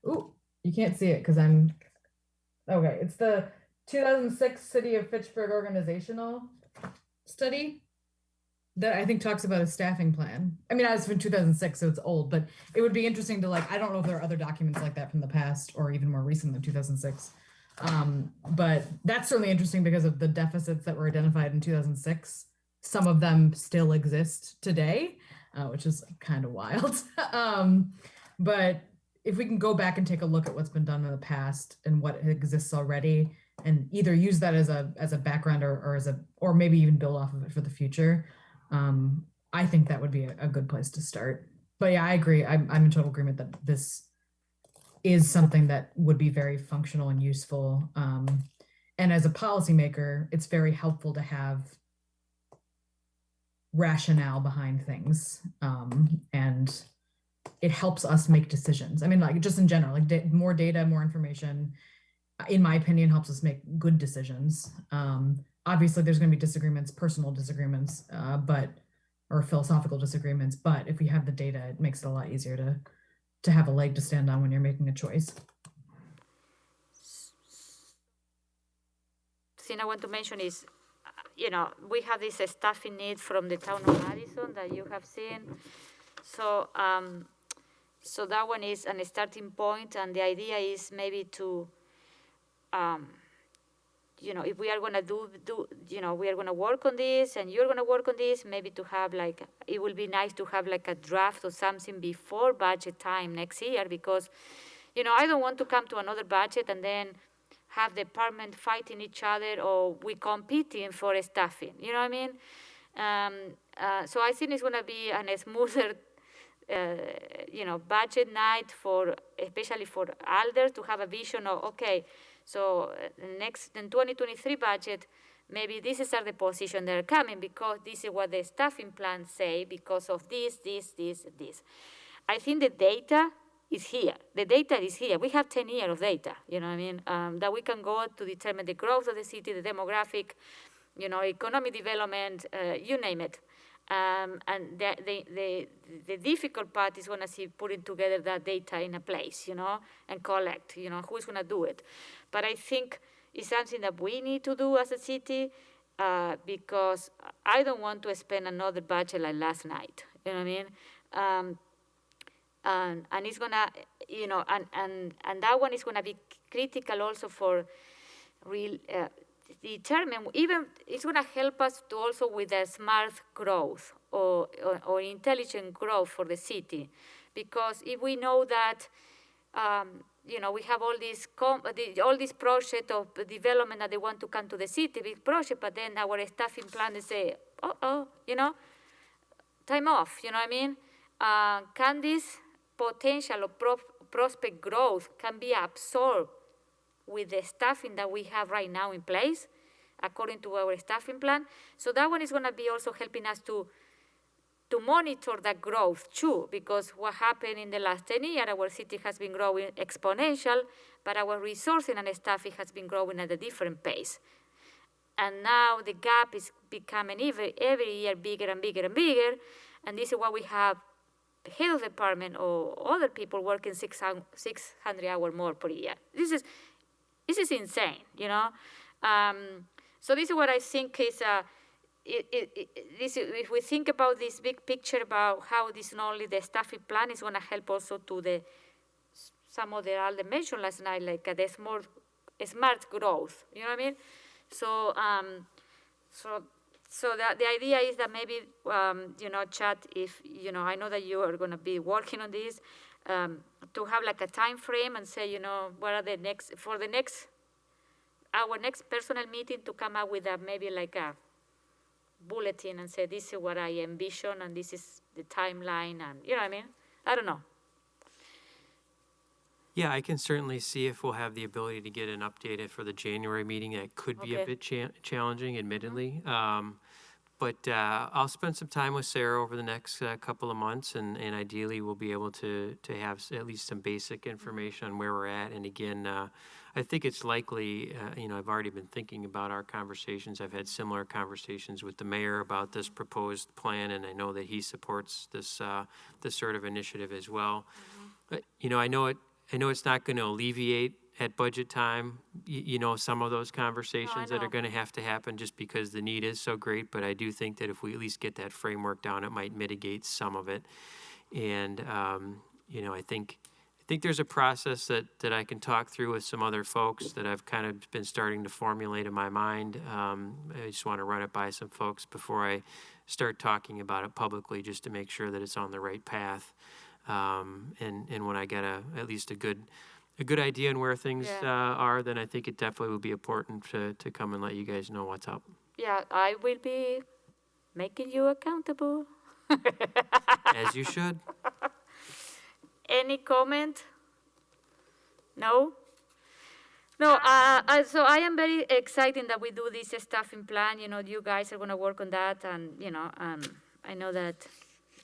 you can't see it because it's the 2006 City of Fitchburg organizational study that I think talks about a staffing plan. I mean, I was from 2006, so it's old, but it would be interesting to I don't know if there are other documents like that from the past or even more recent than 2006. But that's certainly interesting because of the deficits that were identified in 2006. Some of them still exist today, which is kind of wild. But if we can go back and take a look at what's been done in the past and what exists already, and either use that as a background or maybe even build off of it for the future, I think that would be a good place to start. But yeah, I agree. I'm in total agreement that this is something that would be very functional and useful. And as a policymaker, it's very helpful to have rationale behind things, and it helps us make decisions. I mean, like just in general, like more data, more information, in my opinion, helps us make good decisions. Obviously, there's going to be disagreements, personal disagreements, or philosophical disagreements. But if we have the data, it makes it a lot easier to have a leg to stand on when you're making a choice. Thing I want to mention is, we have this staffing need from the town of Madison that you have seen. So, so that one is a starting point, and the idea is maybe to, if we are gonna we are gonna work on this, and you're gonna work on this, maybe to have it will be nice to have a draft or something before budget time next year, because, I don't want to come to another budget and then have the department fighting each other or we competing for staffing. You know what I mean? So I think it's gonna be a smoother budget night especially for elders to have a vision of, okay, so in 2023 budget, maybe this is the position that are coming because this is what the staffing plans say because of this. I think the data is here. The data is here. We have 10 years of data, you know what I mean, that we can go to determine the growth of the city, the demographic, economic development, you name it. And the difficult part is going to see putting together that data in a place, and collect, who's going to do it. But I think it's something that we need to do as a city because I don't want to spend another budget like last night, you know what I mean? And it's going to, and that one is going to be critical also for real determine, even it's going to help us to also with a smart growth or intelligent growth for the city, because if we know that we have all this project of development that they want to come to the city, big project, but then our staffing plan they say, time off, you know what I mean? Can this potential of prospect growth can be absorbed with the staffing that we have right now in place, according to our staffing plan? So that one is going to be also helping us to monitor that growth too, because what happened in the last 10 years, our city has been growing exponential, but our resourcing and staffing has been growing at a different pace. And now the gap is becoming every year bigger and bigger and bigger, and this is why we have the head of the department or other people working 600 hours more per year. This is insane, So this is what I think is, if we think about this big picture about how this not only the staffing plan is going to help also to some of the other mentioned last night, like the smart growth, you know what I mean? So, so the idea is that maybe, Chad, if, I know that you are going to be working on this, to have like a time frame and say, what are our next personal meeting to come up with maybe like a bulletin and say, this is what I envision and this is the timeline, and you know what I mean? I don't know. Yeah, I can certainly see if we'll have the ability to get an update for the January meeting. That could be a bit challenging, admittedly. But I'll spend some time with Sarah over the next couple of months, and ideally we'll be able to have at least some basic information on where we're at. And again, I think it's likely, I've already been thinking about our conversations. I've had similar conversations with the mayor about this proposed plan, and I know that he supports this sort of initiative as well. But, I know it's not going to alleviate at budget time, some of those conversations that are going to have to happen just because the need is so great. But I do think that if we at least get that framework down, it might mitigate some of it. And, I think there's a process that I can talk through with some other folks that I've kind of been starting to formulate in my mind. I just want to run it by some folks before I start talking about it publicly, just to make sure that it's on the right path. And when I get at least a good idea on where things are, then I think it definitely would be important to come and let you guys know what's up. Yeah, I will be making you accountable. As you should. Any comment? No? No, so I am very excited that we do this staffing plan. You know, you guys are going to work on that, and, you know, I know that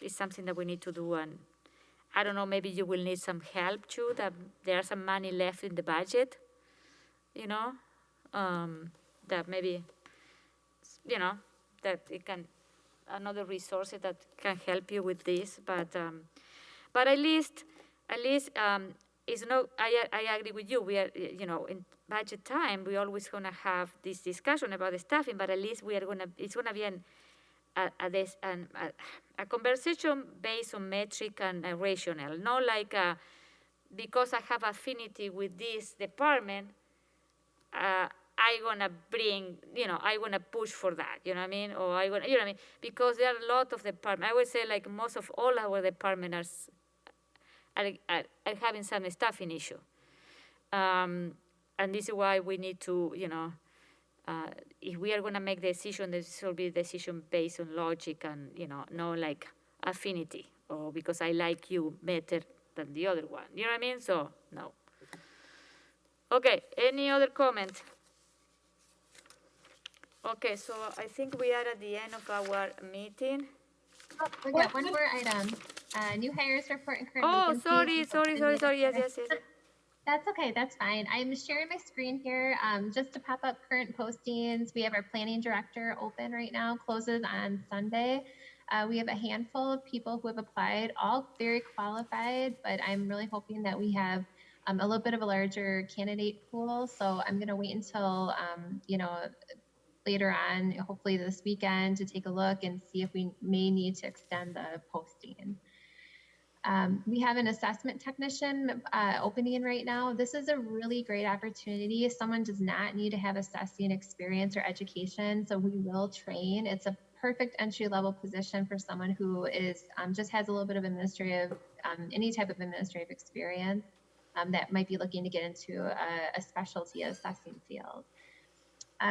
it's something that we need to do, and I don't know, maybe you will need some help too, that there's some money left in the budget, you know, that maybe, you know, that it can, another resources that can help you with this, but at least, it's no, I agree with you. We are, you know, in budget time, we always going to have this discussion about the staffing, but at least we are going to, it's going to be a conversation based on metric and rational, not like because I have affinity with this department, I gonna bring, you know, I wanna push for that, you know what I mean? Or I wanna, you know what I mean? Because there are a lot of departments. I would say like most of all our departments are having some staffing issue. And this is why we need to, you know, if we are going to make the decision, this will be a decision based on logic and, you know, no like affinity or because I like you better than the other one. You know what I mean? So, no. Okay, any other comment? Okay, so I think we are at the end of our meeting. Oh, we got one more item. New hires report and current vacancies. Sorry. Yes. That's okay, that's fine. I'm sharing my screen here just to pop up current postings. We have our planning director open right now, closes on Sunday. We have a handful of people who have applied, all very qualified, but I'm really hoping that we have a little bit of a larger candidate pool. So I'm gonna wait until, you know, later on, hopefully this weekend, to take a look and see if we may need to extend the posting. We have an assessment technician opening right now. This is a really great opportunity. Someone does not need to have assessing experience or education, so we will train. It's a perfect entry-level position for someone who is just has a little bit of administrative, any type of administrative experience that might be looking to get into a specialty assessing field.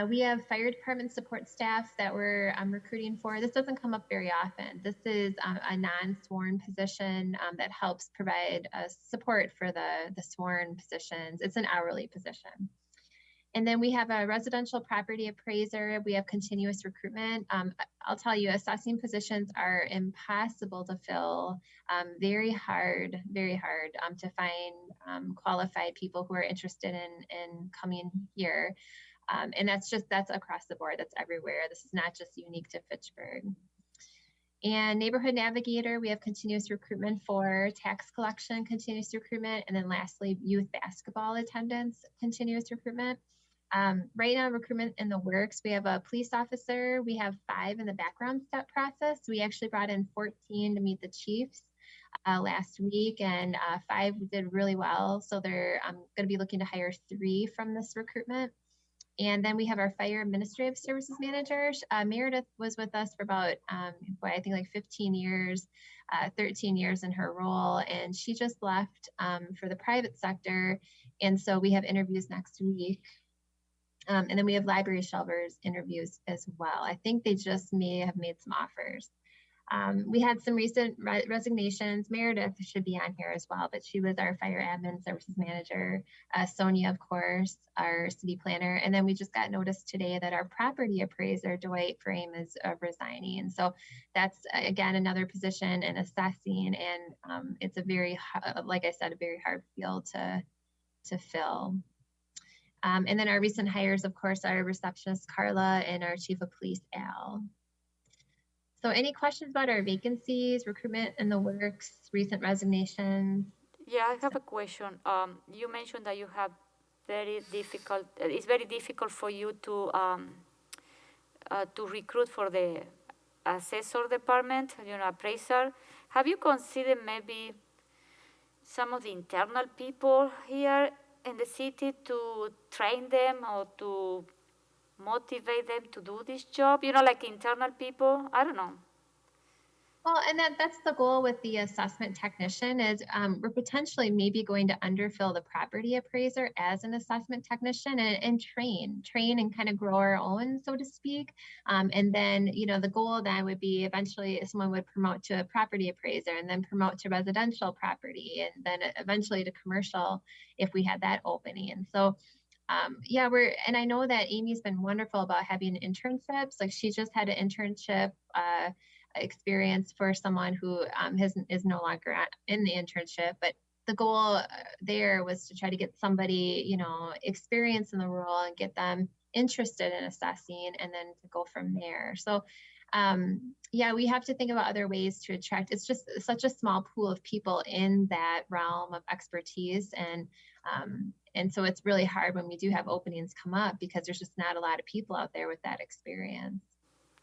We have fire department support staff that we're recruiting for. This doesn't come up very often. This is a non-sworn position that helps provide support for the sworn positions. It's an hourly position. And then we have a residential property appraiser. We have continuous recruitment. I'll tell you, assessing positions are impossible to fill, very hard to find qualified people who are interested in coming here. And that's across the board. That's everywhere. This is not just unique to Fitchburg. And neighborhood navigator, we have continuous recruitment for tax collection, continuous recruitment, and then lastly, youth basketball attendance, continuous recruitment. Right now, recruitment in the works. We have a police officer. We have 5 in the background step process. We actually brought in 14 to meet the chiefs last week, and 5 did really well. So they're going to be looking to hire 3 from this recruitment. And then we have our fire administrative services manager. Meredith was with us for about, I think like 15 years, 13 years in her role. And she just left for the private sector. And so we have interviews next week. And then we have library shelvers interviews as well. I think they just may have made some offers. We had some recent resignations. Meredith should be on here as well, but she was our fire admin services manager. Sonia, of course, our city planner. And then we just got notice today that our property appraiser, Dwight Frame, is resigning. And so that's, again, another position in assessing. And it's a very, like I said, a very hard field to fill. And then our recent hires, of course, our receptionist, Carla, and our chief of police, Al. So any questions about our vacancies, recruitment in the works, recent resignations? Yeah, I have a question. You mentioned that you have it's very difficult for you to recruit for the assessor department, appraiser. Have you considered maybe some of the internal people here in the city to train them or to motivate them to do this job, like internal people? I don't know. Well, and that's the goal with the assessment technician is we're potentially maybe going to underfill the property appraiser as an assessment technician and train and kind of grow our own, so to speak. And then, the goal then would be eventually someone would promote to a property appraiser and then promote to residential property and then eventually to commercial if we had that opening. And so yeah, and I know that Amy's been wonderful about having internships. Like she just had an internship experience for someone who is no longer in the internship, but the goal there was to try to get somebody, experience in the role and get them interested in assessing and then to go from there. So yeah, we have to think about other ways to attract. It's just such a small pool of people in that realm of expertise. And so it's really hard when we do have openings come up because there's just not a lot of people out there with that experience.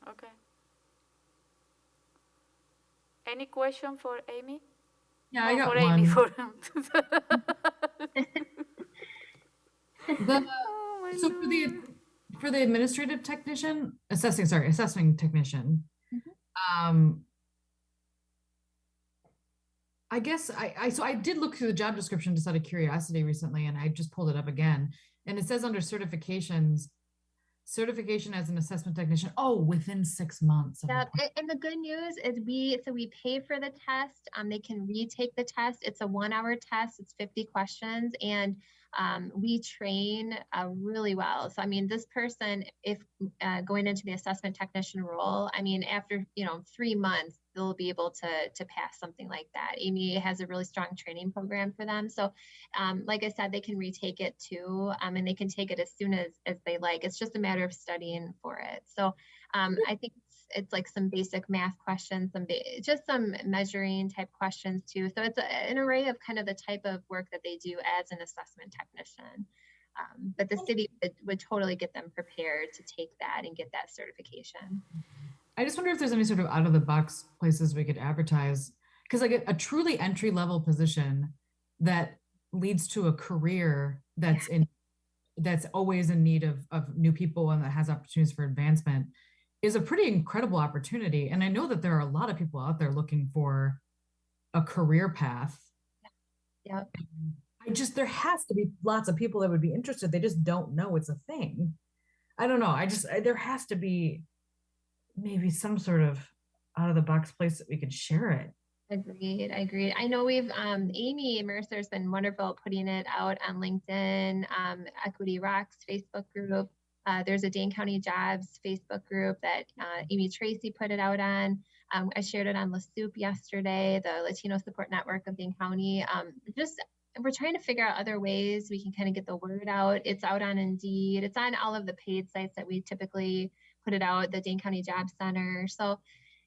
Okay. Any question for Amy? Yeah, I got for one. Amy, for So for the administrative technician, assessing technician, I guess I did look through the job description just out of curiosity recently, and I just pulled it up again, and it says under certifications, certification as an assessment technician. Oh, within 6 months. Yeah, and the good news is we pay for the test. They can retake the test. It's a 1-hour test. It's 50 questions, and we train really well. So I mean, this person, if going into the assessment technician role, I mean, after 3 months, they'll be able to pass something like that. Amy has a really strong training program for them. So like I said, they can retake it too, and they can take it as soon as they like. It's just a matter of studying for it. So I think it's like some basic math questions, just some measuring type questions too. So it's an array of kind of the type of work that they do as an assessment technician. But the city would totally get them prepared to take that and get that certification. I just wonder if there's any sort of out of the box places we could advertise, because like a truly entry level position that leads to a career that's always in need of new people and that has opportunities for advancement is a pretty incredible opportunity. And I know that there are a lot of people out there looking for a career path. Yeah. There has to be lots of people that would be interested. They just don't know it's a thing. I don't know. There has to be maybe some sort of out of the box place that we could share it. Agreed. I know we've, Amy Mercer's been wonderful putting it out on LinkedIn, Equity Rocks Facebook group. There's a Dane County Jobs Facebook group that Amy Tracy put it out on. I shared it on La Soup yesterday, the Latino Support Network of Dane County. We're trying to figure out other ways we can kind of get the word out. It's out on Indeed. It's on all of the paid sites that we typically put it out, the Dane County Job Center. So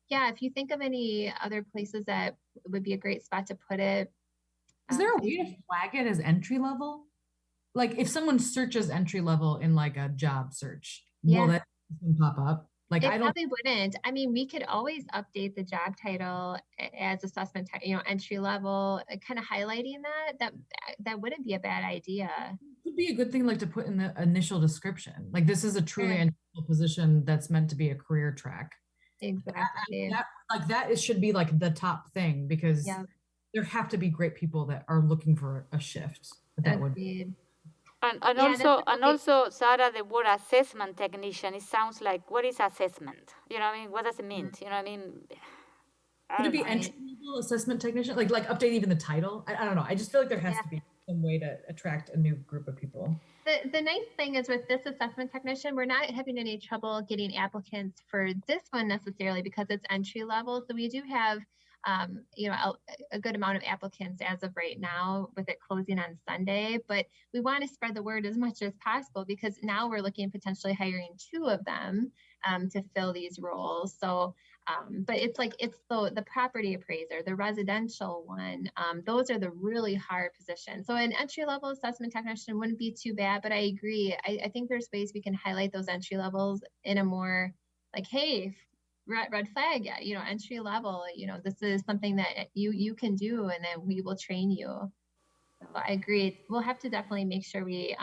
yeah, if you think of any other places that would be a great spot to put it. Is there a way to flag it as entry level? Like if someone searches entry level in like a job search, will that pop up? Like it probably wouldn't. I mean, we could always update the job title as assessment, entry level, kind of highlighting that wouldn't be a bad idea. It would be a good thing, like to put in the initial description. Like this is a truly entry position that's meant to be a career track. Exactly. That should be like the top thing because there have to be great people that are looking for a shift. That would be. And also, Sarah, the word assessment technician, it sounds like, what is assessment? You know what I mean? What does it mean? You know what I mean? Could it be entry level assessment technician? Like update even the title? I don't know. I just feel like there has to be some way to attract a new group of people. The nice thing is with this assessment technician, we're not having any trouble getting applicants for this one necessarily because it's entry level. So we do have a good amount of applicants as of right now with it closing on Sunday, but we want to spread the word as much as possible because now we're looking at potentially hiring 2 of them to fill these roles. So, but it's the property appraiser, the residential one. Those are the really hard positions. So an entry-level assessment technician wouldn't be too bad, but I agree. I think there's ways we can highlight those entry levels in a more like, hey, red flag, entry level, this is something that you can do and then we will train you. So I agree. We'll have to definitely make sure we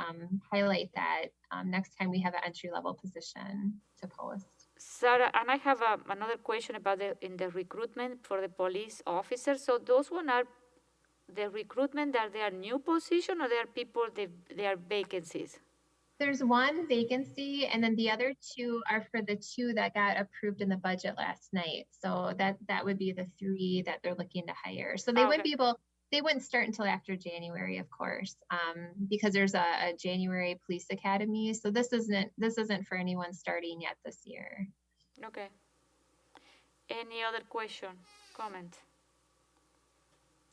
highlight that next time we have an entry level position to post. Sarah, and I have another question about in the recruitment for the police officers. So those one are the recruitment, are they are new position or they are people, they are vacancies? There's one vacancy, and then the other two are for the two that got approved in the budget last night. So that would be the three that they're looking to hire. So they would Okay. be able, they wouldn't start until after January, of course, because there's a January police academy. So this isn't for anyone starting yet this year. Okay. Any other question, comment?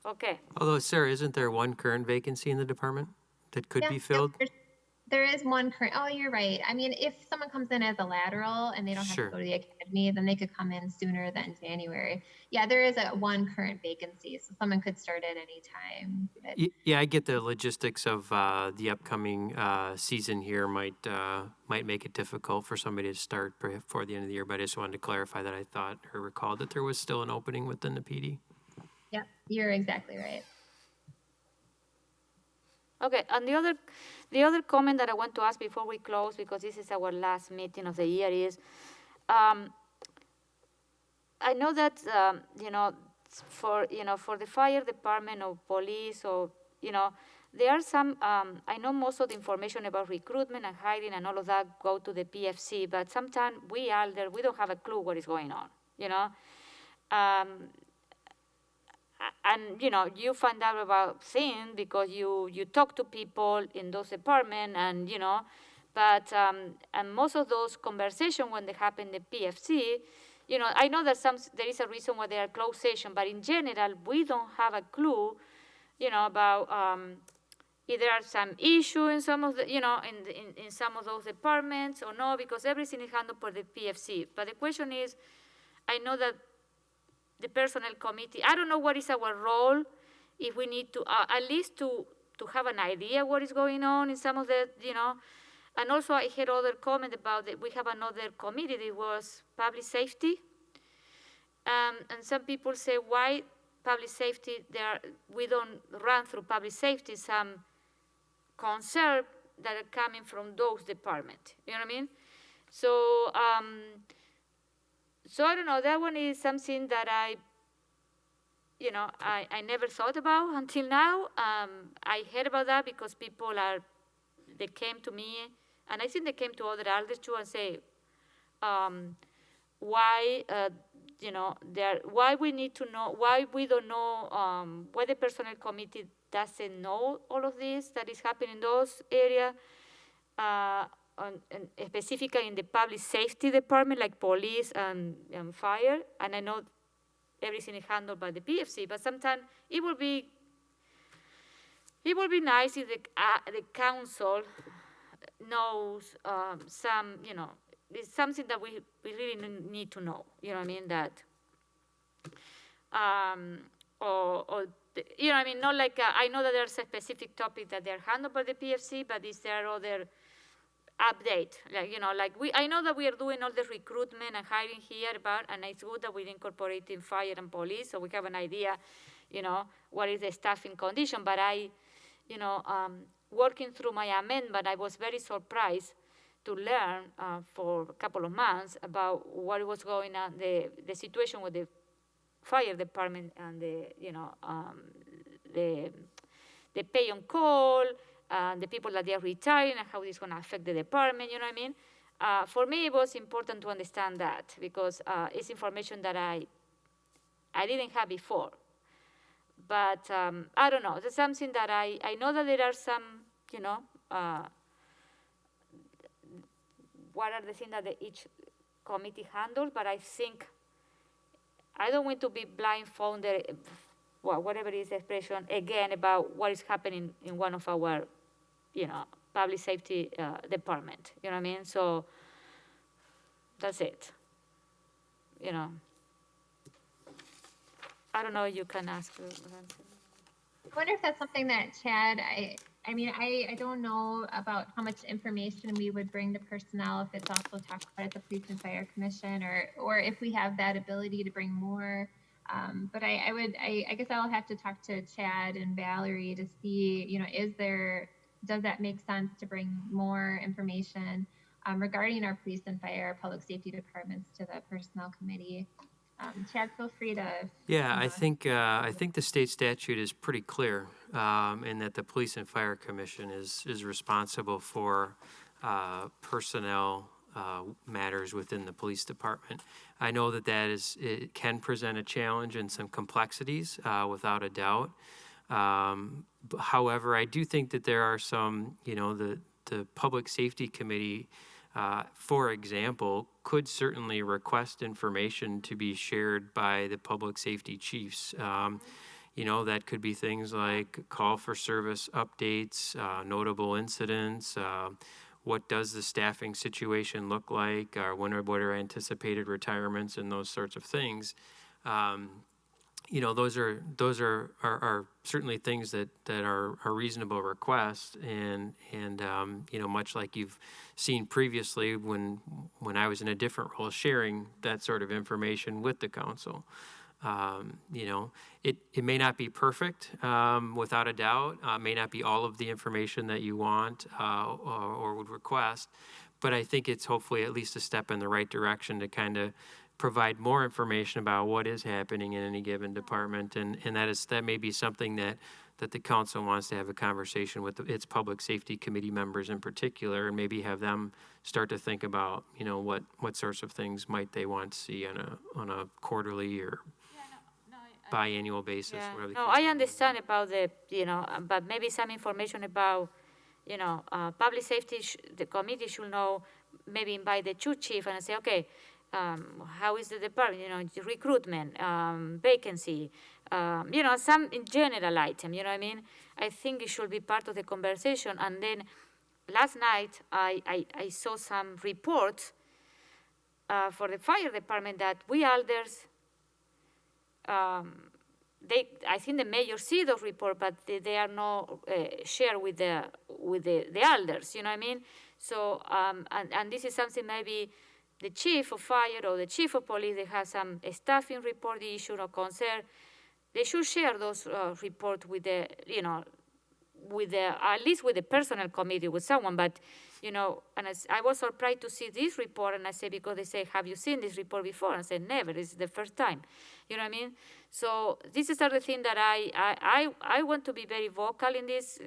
Okay. Although, Sarah, isn't there one current vacancy in the department that could be filled? There is one current. Oh, you're right. I mean, if someone comes in as a lateral and they don't have Sure. to go to the academy, then they could come in sooner than January. Yeah, there is one current vacancy, so someone could start at any time. But Yeah, I get the logistics of the upcoming season here might make it difficult for somebody to start before the end of the year, but I just wanted to clarify that I thought or recalled that there was still an opening within the PD. yeah, you're exactly right. Okay, and the other comment that I want to ask before we close, because this is our last meeting of the year, is I know that for the fire department or police or there are some I know most of the information about recruitment and hiring and all of that go to the PFC, but sometimes we don't have a clue what is going on, and you find out about things because you talk to people in those departments, and but and most of those conversations when they happen in the PFC, I know that there is a reason why they are closed session, but in general we don't have a clue about if there are some issue in some of the in some of those departments or no, because everything is handled by the PFC. But the question is, I know that the personnel committee, I don't know what is our role, if we need to at least to have an idea what is going on in some of the and also I heard other comment about that we have another committee that was public safety, and some people say why public safety we don't run through public safety some concern that are coming from those departments, you know what I mean? So so I don't know, that one is something that I never thought about until now. I heard about that because they came to me, and I think they came to other elders too, and say, why, why we need to know, why we don't know, why the personnel committee doesn't know all of this that is happening in those areas, and specifically in the public safety department, like police and fire. And I know everything is handled by the PFC, but sometimes it would be nice if the council knows some, it's something that we really need to know, you know what I mean, that, or you know what I mean, not like, I know that there's a specific topic that they're handled by the PFC, but is there other update, I know that we are doing all the recruitment and hiring here, and it's good that we're incorporating fire and police, so we have an idea, what is the staffing condition. But working through my amendment, I was very surprised to learn for a couple of months about what was going on, the situation with the fire department and the pay on call, the people that they are retiring, and how this is going to affect the department, you know what I mean? For me, it was important to understand that because it's information that I didn't have before. But I don't know, it's something that I know that there are some, what are the things that each committee handles, but I think I don't want to be blindfolded, whatever is the expression, again, about what is happening in one of our, public safety department, you know what I mean? So that's it, I don't know, you can ask. I wonder if that's something that Chad, I mean, I don't know about how much information we would bring to personnel if it's also talked about at the Police and Fire Commission, or if we have that ability to bring more. But I guess I'll have to talk to Chad and Valerie to see, does that make sense to bring more information? regarding our police and fire, public safety departments to the personnel committee. Chad, feel free to. Yeah, I think the state statute is pretty clear in that the Police and Fire Commission is responsible for personnel matters within the police department. I know that it can present a challenge and some complexities without a doubt. However, I do think that there are some, the Public Safety Committee, for example, could certainly request information to be shared by the public safety chiefs. That could be things like call for service updates, notable incidents, what does the staffing situation look like, what are anticipated retirements and those sorts of things. Those are certainly things that are reasonable requests, and much like you've seen previously when I was in a different role, sharing that sort of information with the council. It may not be perfect, without a doubt. May not be all of the information that you want or would request, but I think it's hopefully at least a step in the right direction to kind of provide more information about what is happening in any given department, and that may be something that the council wants to have a conversation with its public safety committee members in particular, and maybe have them start to think about what sorts of things might they want to see on a quarterly or biannual basis. Yeah. No, I understand about but maybe some information about, public safety, the committee should know, maybe invite the two chief and say, okay, how is the department, recruitment, vacancy, some in general item, I think it should be part of the conversation. And then last night, I saw some reports for the fire department that we elders, I think the mayor see those reports, but they are not shared with the elders, So, and this is something maybe the chief of fire or the chief of police, they have some staffing report issue or concern. They should share those reports with the, at least with the personnel committee, with someone. But, and I was surprised to see this report, and I said, because they say, have you seen this report before? And I said, never, this is the first time. You know what I mean? So this is the thing that I want to be very vocal in this.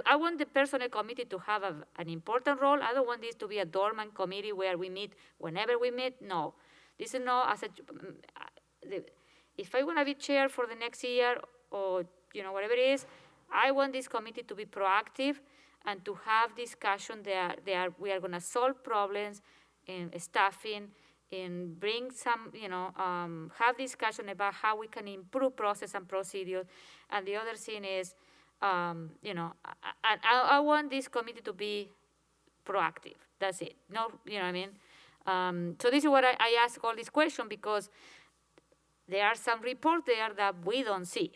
I want the personnel committee to have an important role. I don't want this to be a dormant committee where we meet whenever we meet. No, this is not if I want to be chair for the next year or, whatever it is, I want this committee to be proactive and to have discussion we are going to solve problems in staffing, and bring some, have discussion about how we can improve process and procedure. And the other thing is, I want this committee to be proactive. That's it. No, you know what I mean? So this is what I ask all these questions, because there are some reports there that we don't see.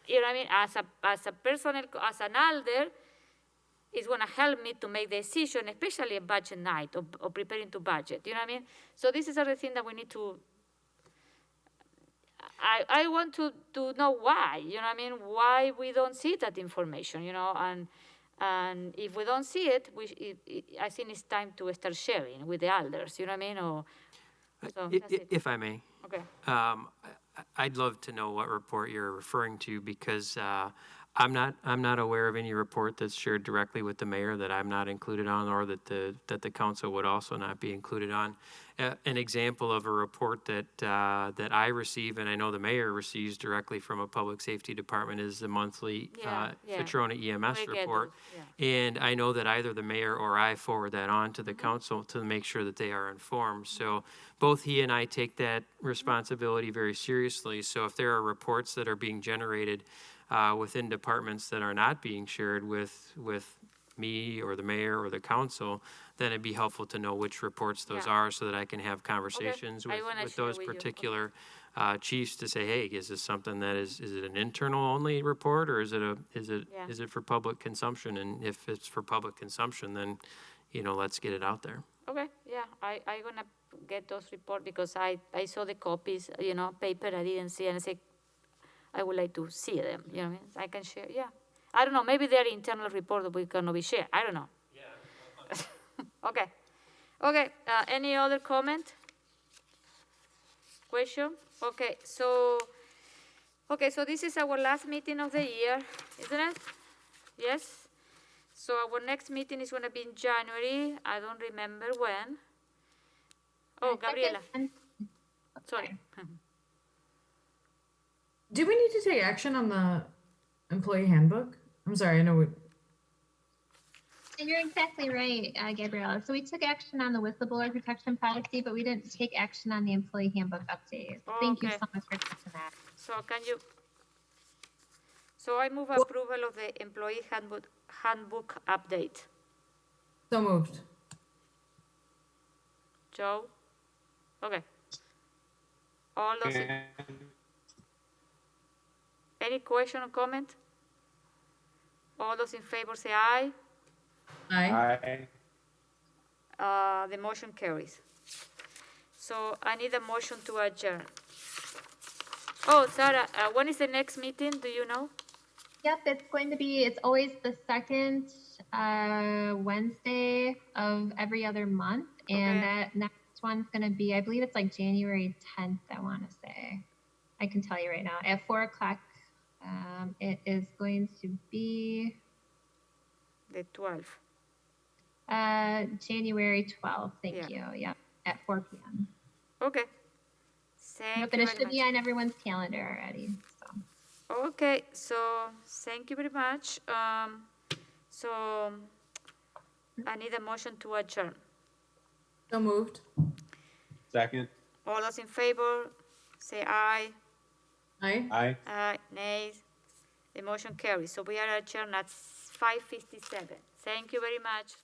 You know what I mean? As a personnel, as an elder, it's going to help me to make decision, especially a budget night or preparing to budget. You know what I mean? So this is the thing that we need to. I want to know why. You know what I mean? Why we don't see that information? And if we don't see it, I think it's time to start sharing with the elders. You know what I mean? So that's it. If I may. Okay. I'd love to know what report you're referring to, because I'm not aware of any report that's shared directly with the mayor that I'm not included on, or that the council would also not be included on. An example of a report that I receive, and I know the mayor receives directly from a public safety department, is the monthly Fitrona EMS report. And I know that either the mayor or I forward that on to the council to make sure that they are informed. So both he and I take that responsibility very seriously. So if there are reports that are being generated within departments that are not being shared with me or the mayor or the council, then it'd be helpful to know which reports those are, so that I can have conversations with those particular chiefs to say, hey, is this something that is it an internal only report, or is it for public consumption? And if it's for public consumption, then let's get it out there. Okay, yeah, I'm gonna get those reports, because I saw the copies, paper I didn't see, and I said, I would like to see them, you know what I mean? I can share, I don't know, maybe they're internal report that we cannot be shared, I don't know. Okay. Okay, any other comment? Question? Okay, so this is our last meeting of the year, isn't it? Yes? So our next meeting is gonna be in January. I don't remember when. Oh, Gabriela, sorry. Do we need to take action on the employee handbook? I'm sorry, I know we. You're exactly right, Gabriella. So we took action on the whistleblower protection policy, but we didn't take action on the employee handbook update. Thank you Okay. so much for catching that. So I move approval of the employee handbook update. So moved. Joe? Okay. All those, any question or comment? All those in favor say aye. Aye. The motion carries. So I need a motion to adjourn. Oh, Sarah, when is the next meeting? Do you know? Yep, it's always the second Wednesday of every other month. And Okay. that next one's going to be, I believe it's like January 10th, I want to say. I can tell you right now. At 4 o'clock, it is going to be The 12th. January 12th. Thank you. Yep, at 4 p.m. Okay. Thank Yep, you and it very should much. be on everyone's calendar already. So. Okay, so thank you very much. So I need a motion to adjourn. So moved. Second. All those in favor, say aye. Aye. Aye. Aye, nays. The motion carries. So we are adjourned at 5:57. Thank you very much.